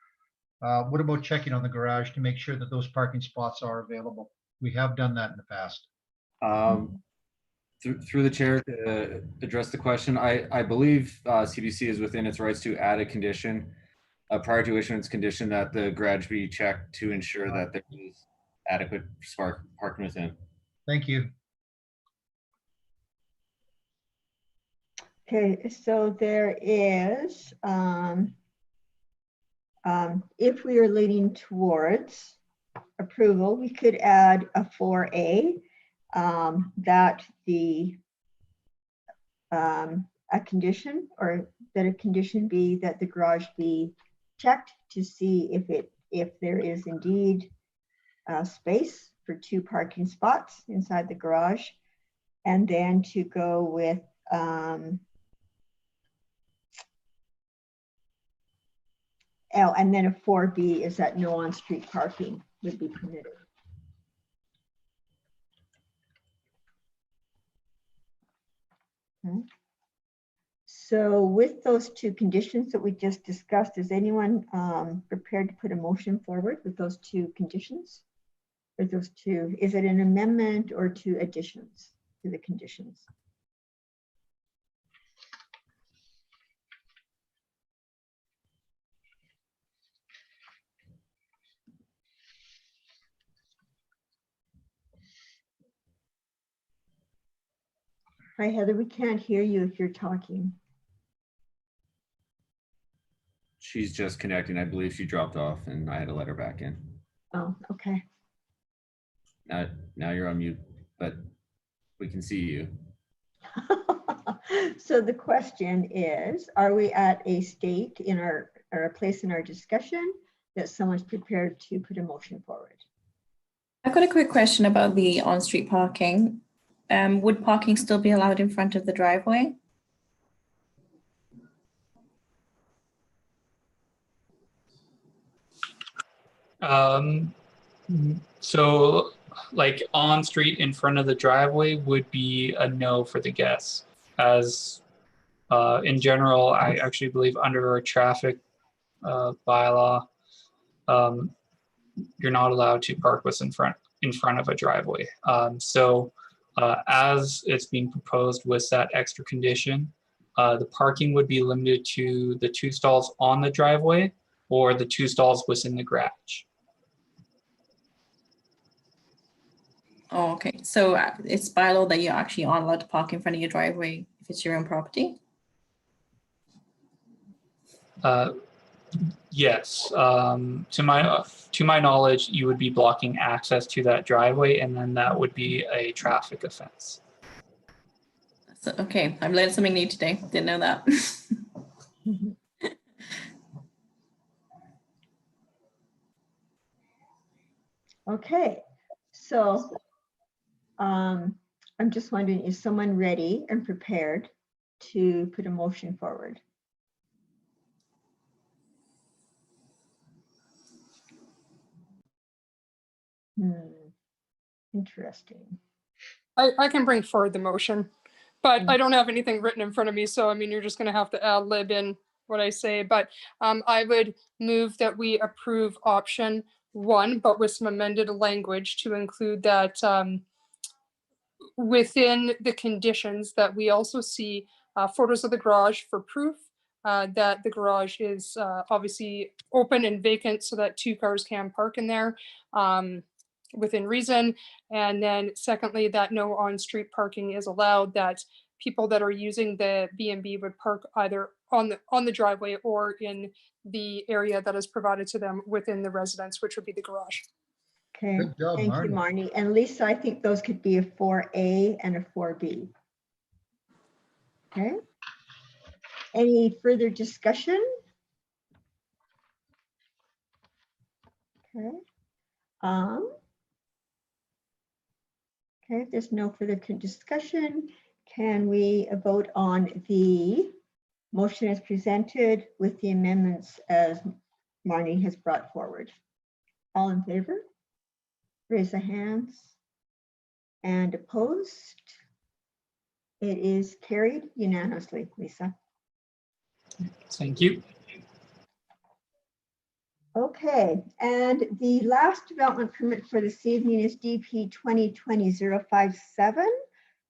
What about checking on the garage to make sure that those parking spots are available? We have done that in the past. Through the chair to address the question, I believe CBC is within its rights to add a condition, a prior to issuance condition, that the garage be checked to ensure that there is adequate parking within. Thank you. Okay, so there is, if we are leaning towards approval, we could add a 4A, that a condition, or that a condition be that the garage be checked to see if there is indeed space for 2 parking spots inside the garage, and then to go with and then a 4B is that no on-street parking would be permitted. Okay. So with those 2 conditions that we just discussed, is anyone prepared to put a motion forward with those 2 conditions? Or those 2, is it an amendment or 2 additions to the conditions? Hi, Heather, we can't hear you if you're talking. She's just connecting. I believe she dropped off and I had to let her back in. Oh, okay. Now you're on mute, but we can see you. So the question is, are we at a state in or a place in our discussion that someone's prepared to put a motion forward? I've got a quick question about the on-street parking. Would parking still be allowed in front of the driveway? So like on street in front of the driveway would be a no for the guests, as in general, I actually believe under our traffic bylaw, you're not allowed to park what's in front of a driveway. So as it's being proposed with that extra condition, the parking would be limited to the 2 stalls on the driveway or the 2 stalls within the garage. Oh, okay. So it's bylaw that you're actually aren't allowed to park in front of your driveway if it's your own property? Yes. To my knowledge, you would be blocking access to that driveway, and then that would be a traffic offense. So, okay, I've learned something new today. Didn't know that. Okay, so I'm just wondering, is someone ready and prepared to put a motion forward? Interesting. I can bring forward the motion, but I don't have anything written in front of me. So, I mean, you're just going to have to ad lib in what I say. But I would move that we approve option 1, but with some amended language to include that within the conditions that we also see photos of the garage for proof, that the garage is obviously open and vacant so that 2 cars can park in there within reason. And then secondly, that no on-street parking is allowed, that people that are using the B&B would park either on the driveway or in the area that is provided to them within the residence, which would be the garage. Okay, Good job, thank you, Marnie. Marnie. And Lisa, I think those could be a 4A and a 4B. Okay. Any further discussion? Okay. Okay, if there's no further discussion, can we vote on the motion as presented with the amendments as Marnie has brought forward? All in favor? Raise the hands. And opposed? It is carried unanimously, Lisa. Thank you. Okay, and the last development permit for this evening is DP 2020-057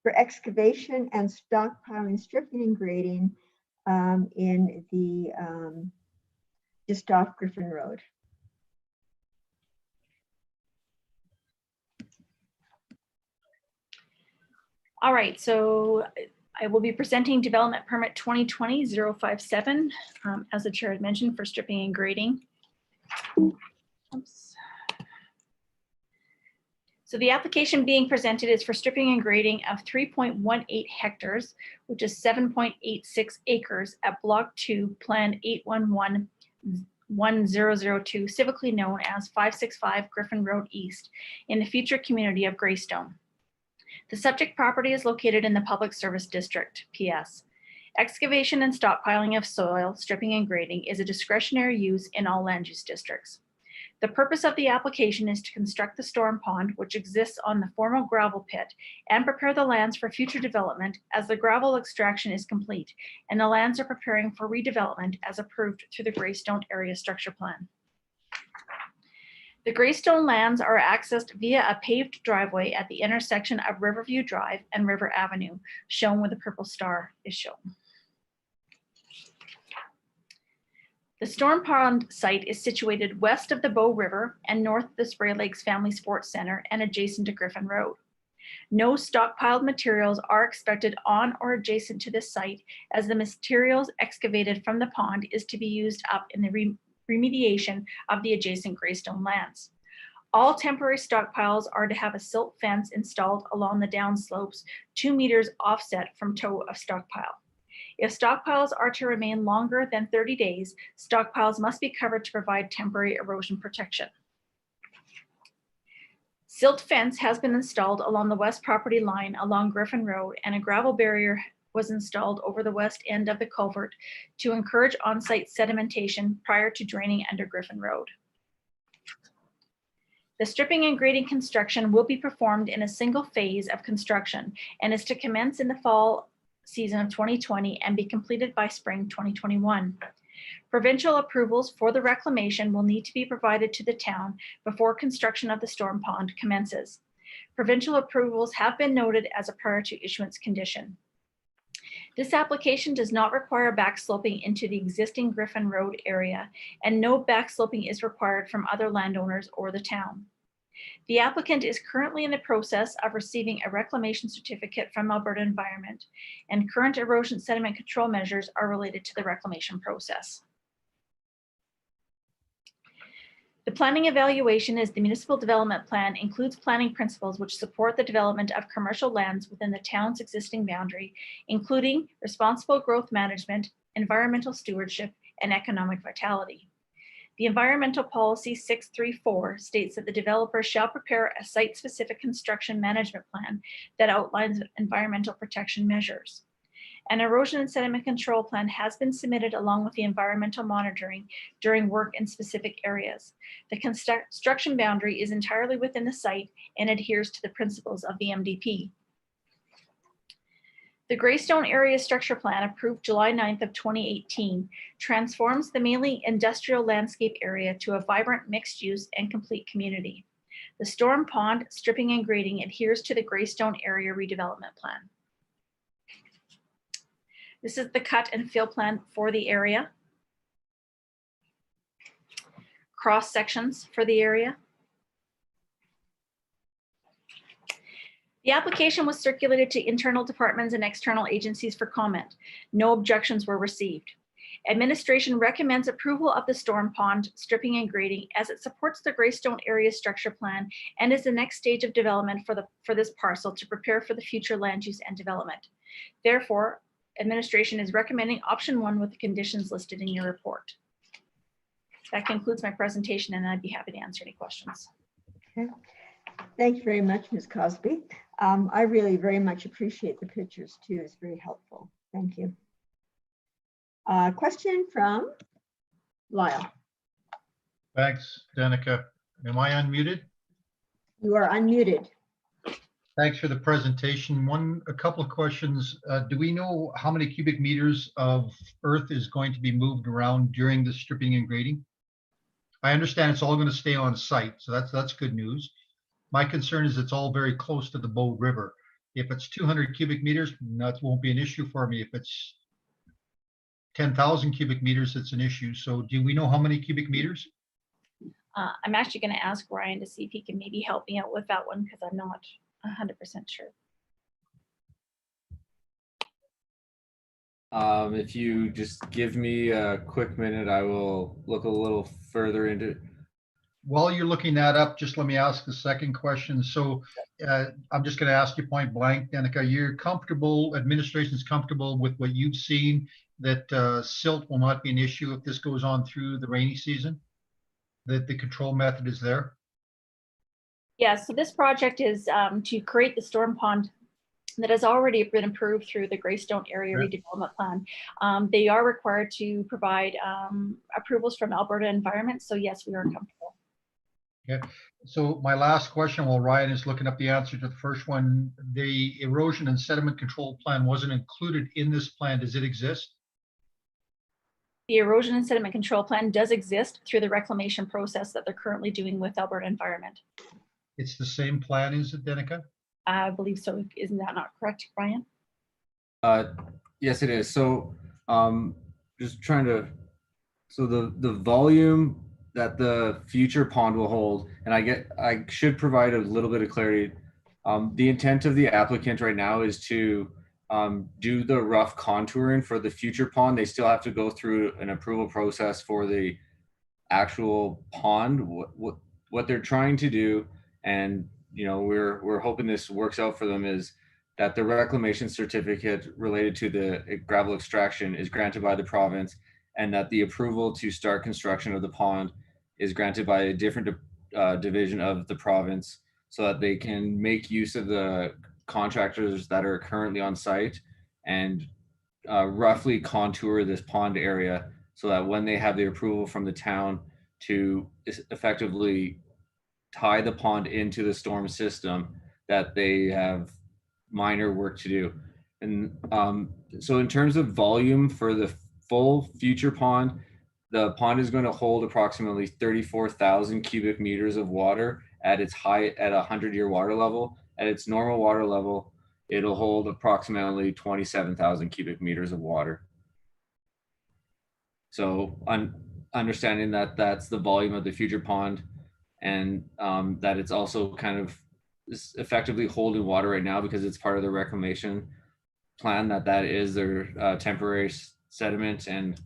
for excavation and stockpiling, stripping and grading in the just off Griffin Road. All right, so I will be presenting development permit 2020-057, as the chair had mentioned, for stripping and grading. Oops. So the application being presented is for stripping and grading of 3.18 hectares, which is 7.86 acres at Block 2, Plan 811-1002, civically known as 565 Griffin Road East, in the future community of Greystone. The subject property is located in the Public Service District, PS. Excavation and stockpiling of soil, stripping and grading is a discretionary use in all land use districts. The purpose of the application is to construct the storm pond, which exists on the former gravel pit, and prepare the lands for future development as the gravel extraction is complete and the lands are preparing for redevelopment as approved through the Greystone Area Structure Plan. The Greystone lands are accessed via a paved driveway at the intersection of Riverview Drive and River Avenue, shown where the purple star is shown. The Storm Pond site is situated west of the Bow River and north of the Spray Lakes Family Sports Center and adjacent to Griffin Road. No stockpiled materials are expected on or adjacent to this site, as the materials excavated from the pond is to be used up in the remediation of the adjacent Greystone lands. All temporary stockpiles are to have a silt fence installed along the downslopes 2 meters offset from toe of stockpile. If stockpiles are to remain longer than 30 days, stockpiles must be covered to provide temporary erosion protection. Silt fence has been installed along the west property line along Griffin Road, and a gravel barrier was installed over the west end of the culvert to encourage on-site sedimentation prior to draining under Griffin Road. The stripping and grading construction will be performed in a single phase of construction and is to commence in the fall season of 2020 and be completed by spring 2021. Provincial approvals for the reclamation will need to be provided to the town before construction of the storm pond commences. Provincial approvals have been noted as a prior to issuance condition. This application does not require backsloping into the existing Griffin Road area, and no backsloping is required from other landowners or the town. The applicant is currently in the process of receiving a reclamation certificate from Alberta Environment, and current erosion sediment control measures are related to the reclamation process. The planning evaluation is the municipal development plan includes planning principles which support the development of commercial lands within the town's existing boundary, including responsible growth management, environmental stewardship, and economic vitality. The Environmental Policy 634 states that the developer shall prepare a site-specific construction management plan that outlines environmental protection measures. An erosion and sediment control plan has been submitted along with the environmental monitoring during work in specific areas. The construction boundary is entirely within the site and adheres to the principles of the MDP. The Greystone Area Structure Plan, approved July 9th of 2018, transforms the mainly industrial landscape area to a vibrant mixed use and complete community. The storm pond stripping and grading adheres to the Greystone Area Redevelopment Plan. This is the cut and fill plan for the area. Cross sections for the area. The application was circulated to internal departments and external agencies for comment. No objections were received. Administration recommends approval of the storm pond stripping and grading as it supports the Greystone area structure plan and is the next stage of development for this parcel to prepare for the future land use and development. Therefore, administration is recommending option 1 with the conditions listed in your report. That concludes my presentation, and I'd be happy to answer any questions. Okay. Thank you very much, Ms. Cosby. I really very much appreciate the pictures too. It's very helpful. Thank you. Question from Lyle. Thanks, Danica. Am I unmuted? You are unmuted. Thanks for the presentation. A couple of questions. Do we know how many cubic meters of earth is going to be moved around during the stripping and grading? I understand it's all going to stay on site, so that's good news. My concern is it's all very close to the Bow River. If it's 200 cubic meters, that won't be an issue for me. If it's 10,000 cubic meters, it's an issue. So do we know how many cubic meters? I'm actually going to ask Ryan to see if he can maybe help me out with that one because I'm not 100% sure. If you just give me a quick minute, I will look a little further into it. While you're looking that up, just let me ask the second question. So I'm just going to ask you point blank, Danica, you're comfortable, administration's comfortable with what you've seen, that silt will not be an issue if this goes on through the rainy season? That the control method is there? Yeah, so this project is to create the storm pond that has already been approved through the Greystone Area Redevelopment Plan. They are required to provide approvals from Alberta Environment. So yes, we are comfortable. Okay, so my last question while Ryan is looking up the answer to the first one, the erosion and sediment control plan wasn't included in this plan. Does it exist? The erosion and sediment control plan does exist through the reclamation process that they're currently doing with Alberta Environment. It's the same plan, is it, Danica? I believe so. Isn't that not correct, Brian? Yes, it is. So just trying to, so the volume that the future pond will hold, and I should provide a little bit of clarity. The intent of the applicant right now is to do the rough contouring for the future pond. They still have to go through an approval process for the actual pond. What they're trying to do, and you know, we're hoping this works out for them, is that the reclamation certificate related to the gravel extraction is granted by the province, and that the approval to start construction of the pond is granted by a different division of the province, so that they can make use of the contractors that are currently on site and roughly contour this pond area so that when they have the approval from the town to effectively tie the pond into the storm system, that they have minor work to do. And so in terms of volume for the full future pond, the pond is going to hold approximately 34,000 cubic meters of water at its height at a 100-year water level. At its normal water level, it'll hold approximately 27,000 cubic meters of water. So understanding that that's the volume of the future pond, and that it's also kind of effectively holding water right now because it's part of the reclamation plan, that is their temporary sediment and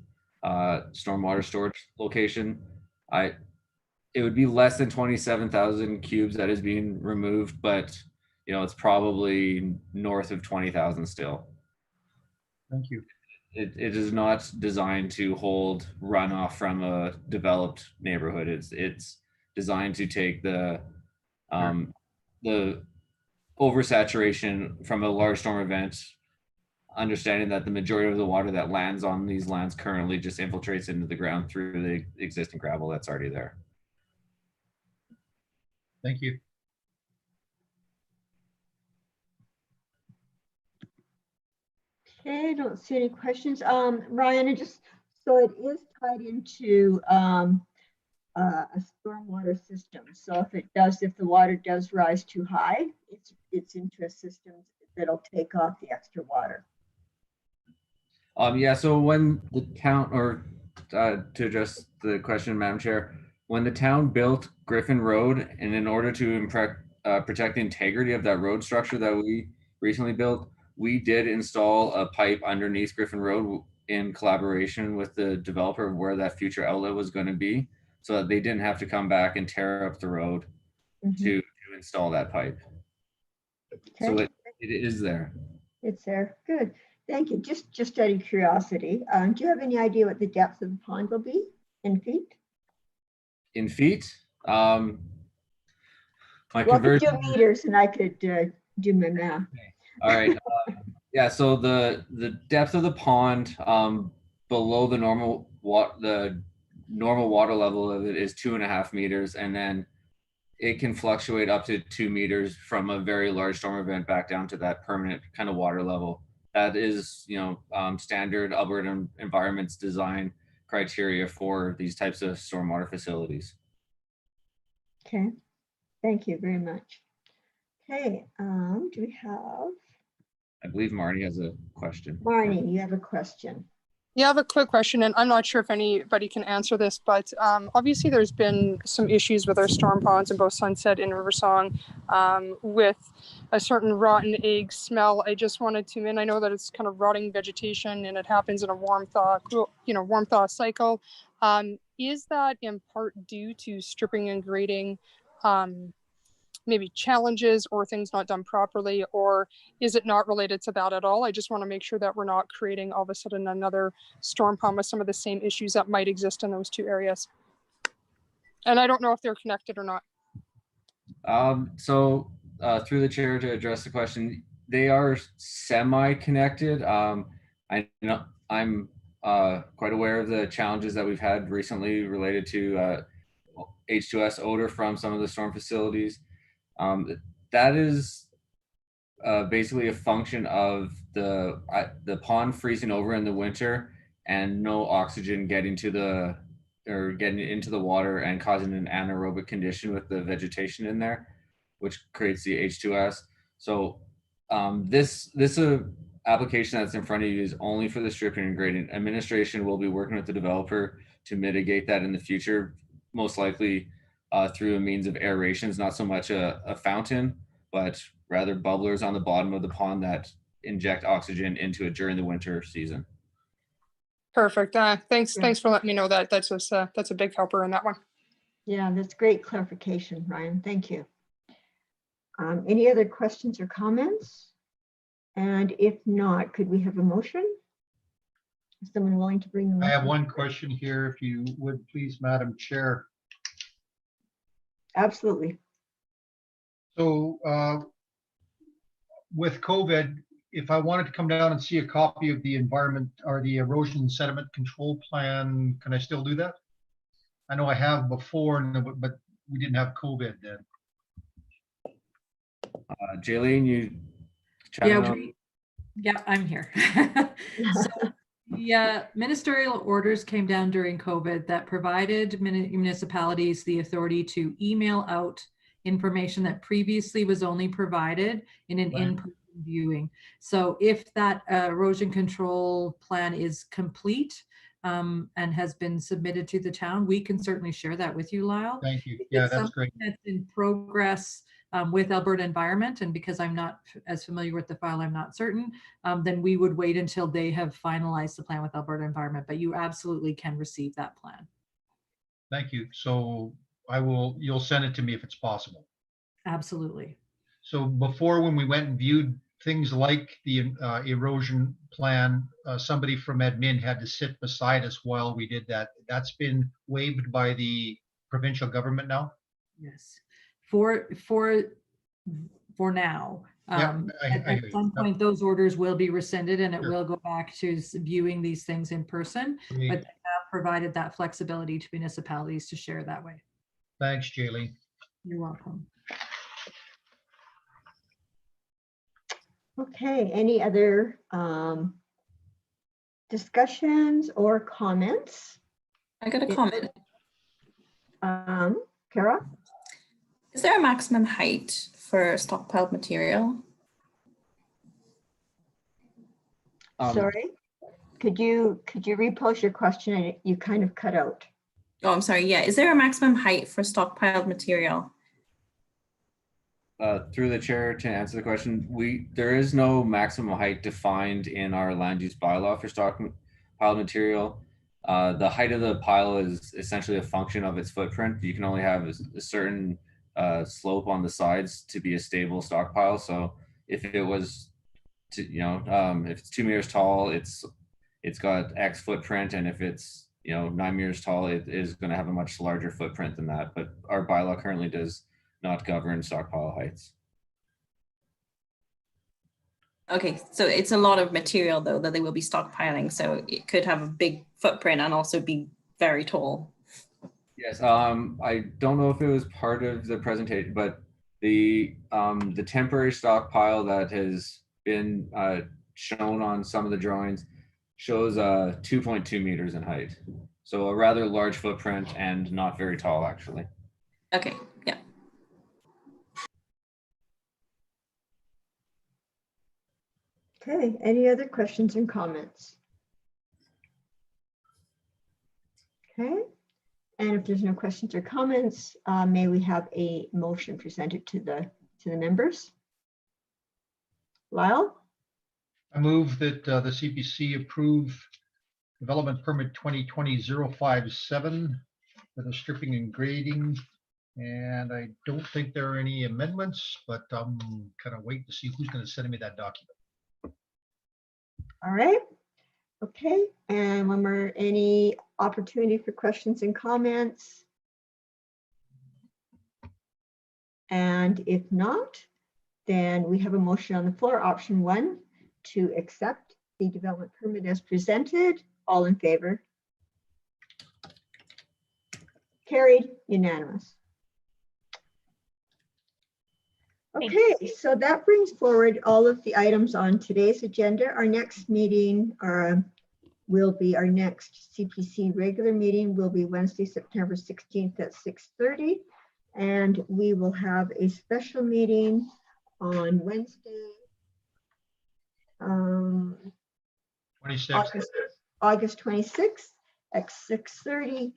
stormwater storage location. It would be less than 27,000 cubes that is being removed, but you know, it's probably north of 20,000 still. Thank you. It is not designed to hold runoff from a developed neighborhood. It's designed to take the oversaturation from a large storm event, understanding that the majority of the water that lands on these lands currently just infiltrates into the ground through the existing gravel that's already there. Thank you. Okay, I don't see any questions. Ryan, and just so it is tied into a stormwater system. So if the water does rise too high, it's into a system that'll take off the extra water. Yeah, so when the town, or to address the question, Madam Chair, when the town built Griffin Road, and in order to protect the integrity of that road structure that we recently built, we did install a pipe underneath Griffin Road in collaboration with the developer of where that future outlet was going to be, so that they didn't have to come back and tear up the road to install that pipe. So Okay, it is there. it's there. Good. Thank you. Just out of curiosity, do you have any idea what the depth of the pond will be in feet? In feet, my Well, I could conversion. do meters and I could do my math. All right. Yeah. So the depth of the pond below the normal water level of it is 2.5 meters, and then it can fluctuate up to 2 meters from a very large storm event back down to that permanent kind of water level. That is, standard Alberta environments design criteria for these types of stormwater facilities. Okay, thank you very much. Okay, do we have? I believe Marnie has a question. Marnie, you have a question. Yeah, I have a quick question, and I'm not sure if anybody can answer this, but obviously there's been some issues with our storm ponds in both Sunset and Riversong with a certain rotten egg smell. I just wanted to, and I know that it's kind of rotting vegetation and it happens in a warm thaw cycle. Is that in part due to stripping and grading maybe challenges or things not done properly, or is it not related to that at all? I just want to make sure that we're not creating all of a sudden another storm pond with some of the same issues that might exist in those two areas. And I don't know if they're connected or not. So through the chair to address the question, they are semi-connected. I know I'm quite aware of the challenges that we've had recently related to H2S odor from some of the storm facilities. That is basically a function of the pond freezing over in the winter and no oxygen getting into the water and causing an anaerobic condition with the vegetation in there, which creates the H2S. So this application that's in front of you is only for the stripping and grading. Administration will be working with the developer to mitigate that in the future, most likely through a means of aerations, not so much a fountain, but rather bubblers on the bottom of the pond that inject oxygen into it during the winter season. Perfect. Thanks for letting me know that. That's a big helper in that one. Yeah, that's great clarification, Ryan. Thank you. Any other questions or comments? And if not, could we have a motion? Is someone willing to bring the motion? I have one question here, if you would please, Madam Chair. Absolutely. So with COVID, if I wanted to come down and see a copy of the environment or the erosion sediment control plan, can I still do that? I know I have before, but we didn't have COVID then. Jaylene, you Yeah, I'm here. So the ministerial orders came down during COVID that provided municipalities the authority to email out information that previously was only provided in an in-person viewing. So if that erosion control plan is complete and has been submitted to the town, we can certainly share that with you, Lyle. Thank you. Yeah, that's great. That's in progress with Alberta Environment, and because I'm not as familiar with the file, I'm not certain, then we would wait until they have finalized the plan with Alberta Environment, but you absolutely can receive that plan. Thank you. So you'll send it to me if it's possible. Absolutely. So before, when we went and viewed things like the erosion plan, somebody from admin had to sit beside us while we did that. That's been waived by the provincial government now? Yes. For now. At some point, those orders will be rescinded and it will go back to viewing these things in person, but they have provided that flexibility to municipalities to share that way. Thanks, Jaylene. You're welcome. Okay, any other discussions or comments? I got a comment. Kara? Is there a maximum height for stockpiled material? Sorry? could you repose your question? And you kind of cut out. Oh, I'm sorry. Yeah. Is there a maximum height for stockpiled material? Through the chair, to answer the question, there is no maximum height defined in our land use bylaw for stockpiled material. The height of the pile is essentially a function of its footprint. You can only have a certain slope on the sides to be a stable stockpile. So if it was if it's 2 meters tall, it's got X footprint, and if it's 9 meters tall, it is going to have a much larger footprint than that. But our bylaw currently does not govern stockpile heights. Okay, so it's a lot of material though that they will be stockpiling, so it could have a big footprint and also be very tall. Yes, I don't know if it was part of the presentation, but the temporary stockpile that has been shown on some of the drawings shows 2.2 meters in height. So a rather large footprint and not very tall, actually. Okay, yeah. Okay, any other questions and comments? Okay, and if there's no questions or comments, may we have a motion presented to the members? Lyle? I move that the CPC approve development permit 2020-057 for the stripping and grading. And I don't think there are any amendments, but I'm kind of waiting to see who's going to send me that document. All right. Okay, and when we're any opportunity for questions and comments? And if not, then we have a motion on the floor, option 1, to accept the development permit as presented. All in favor? Carried, unanimous. Okay, so that brings forward all of the items on today's agenda. Our next meeting will be our next CPC regular meeting will be Wednesday, September 16th at 6:30. And we will have a special meeting on Wednesday, 26th. August 26th at 6:30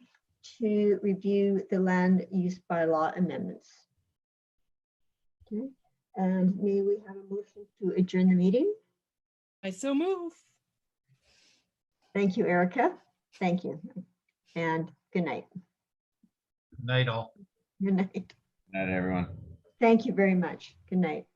to review the land use bylaw amendments. Okay, and may we have a motion to adjourn the meeting? I so move. Thank you, Erica. Thank you. And good night. Night all. Good night. Good night, everyone. Thank you very much. Good night.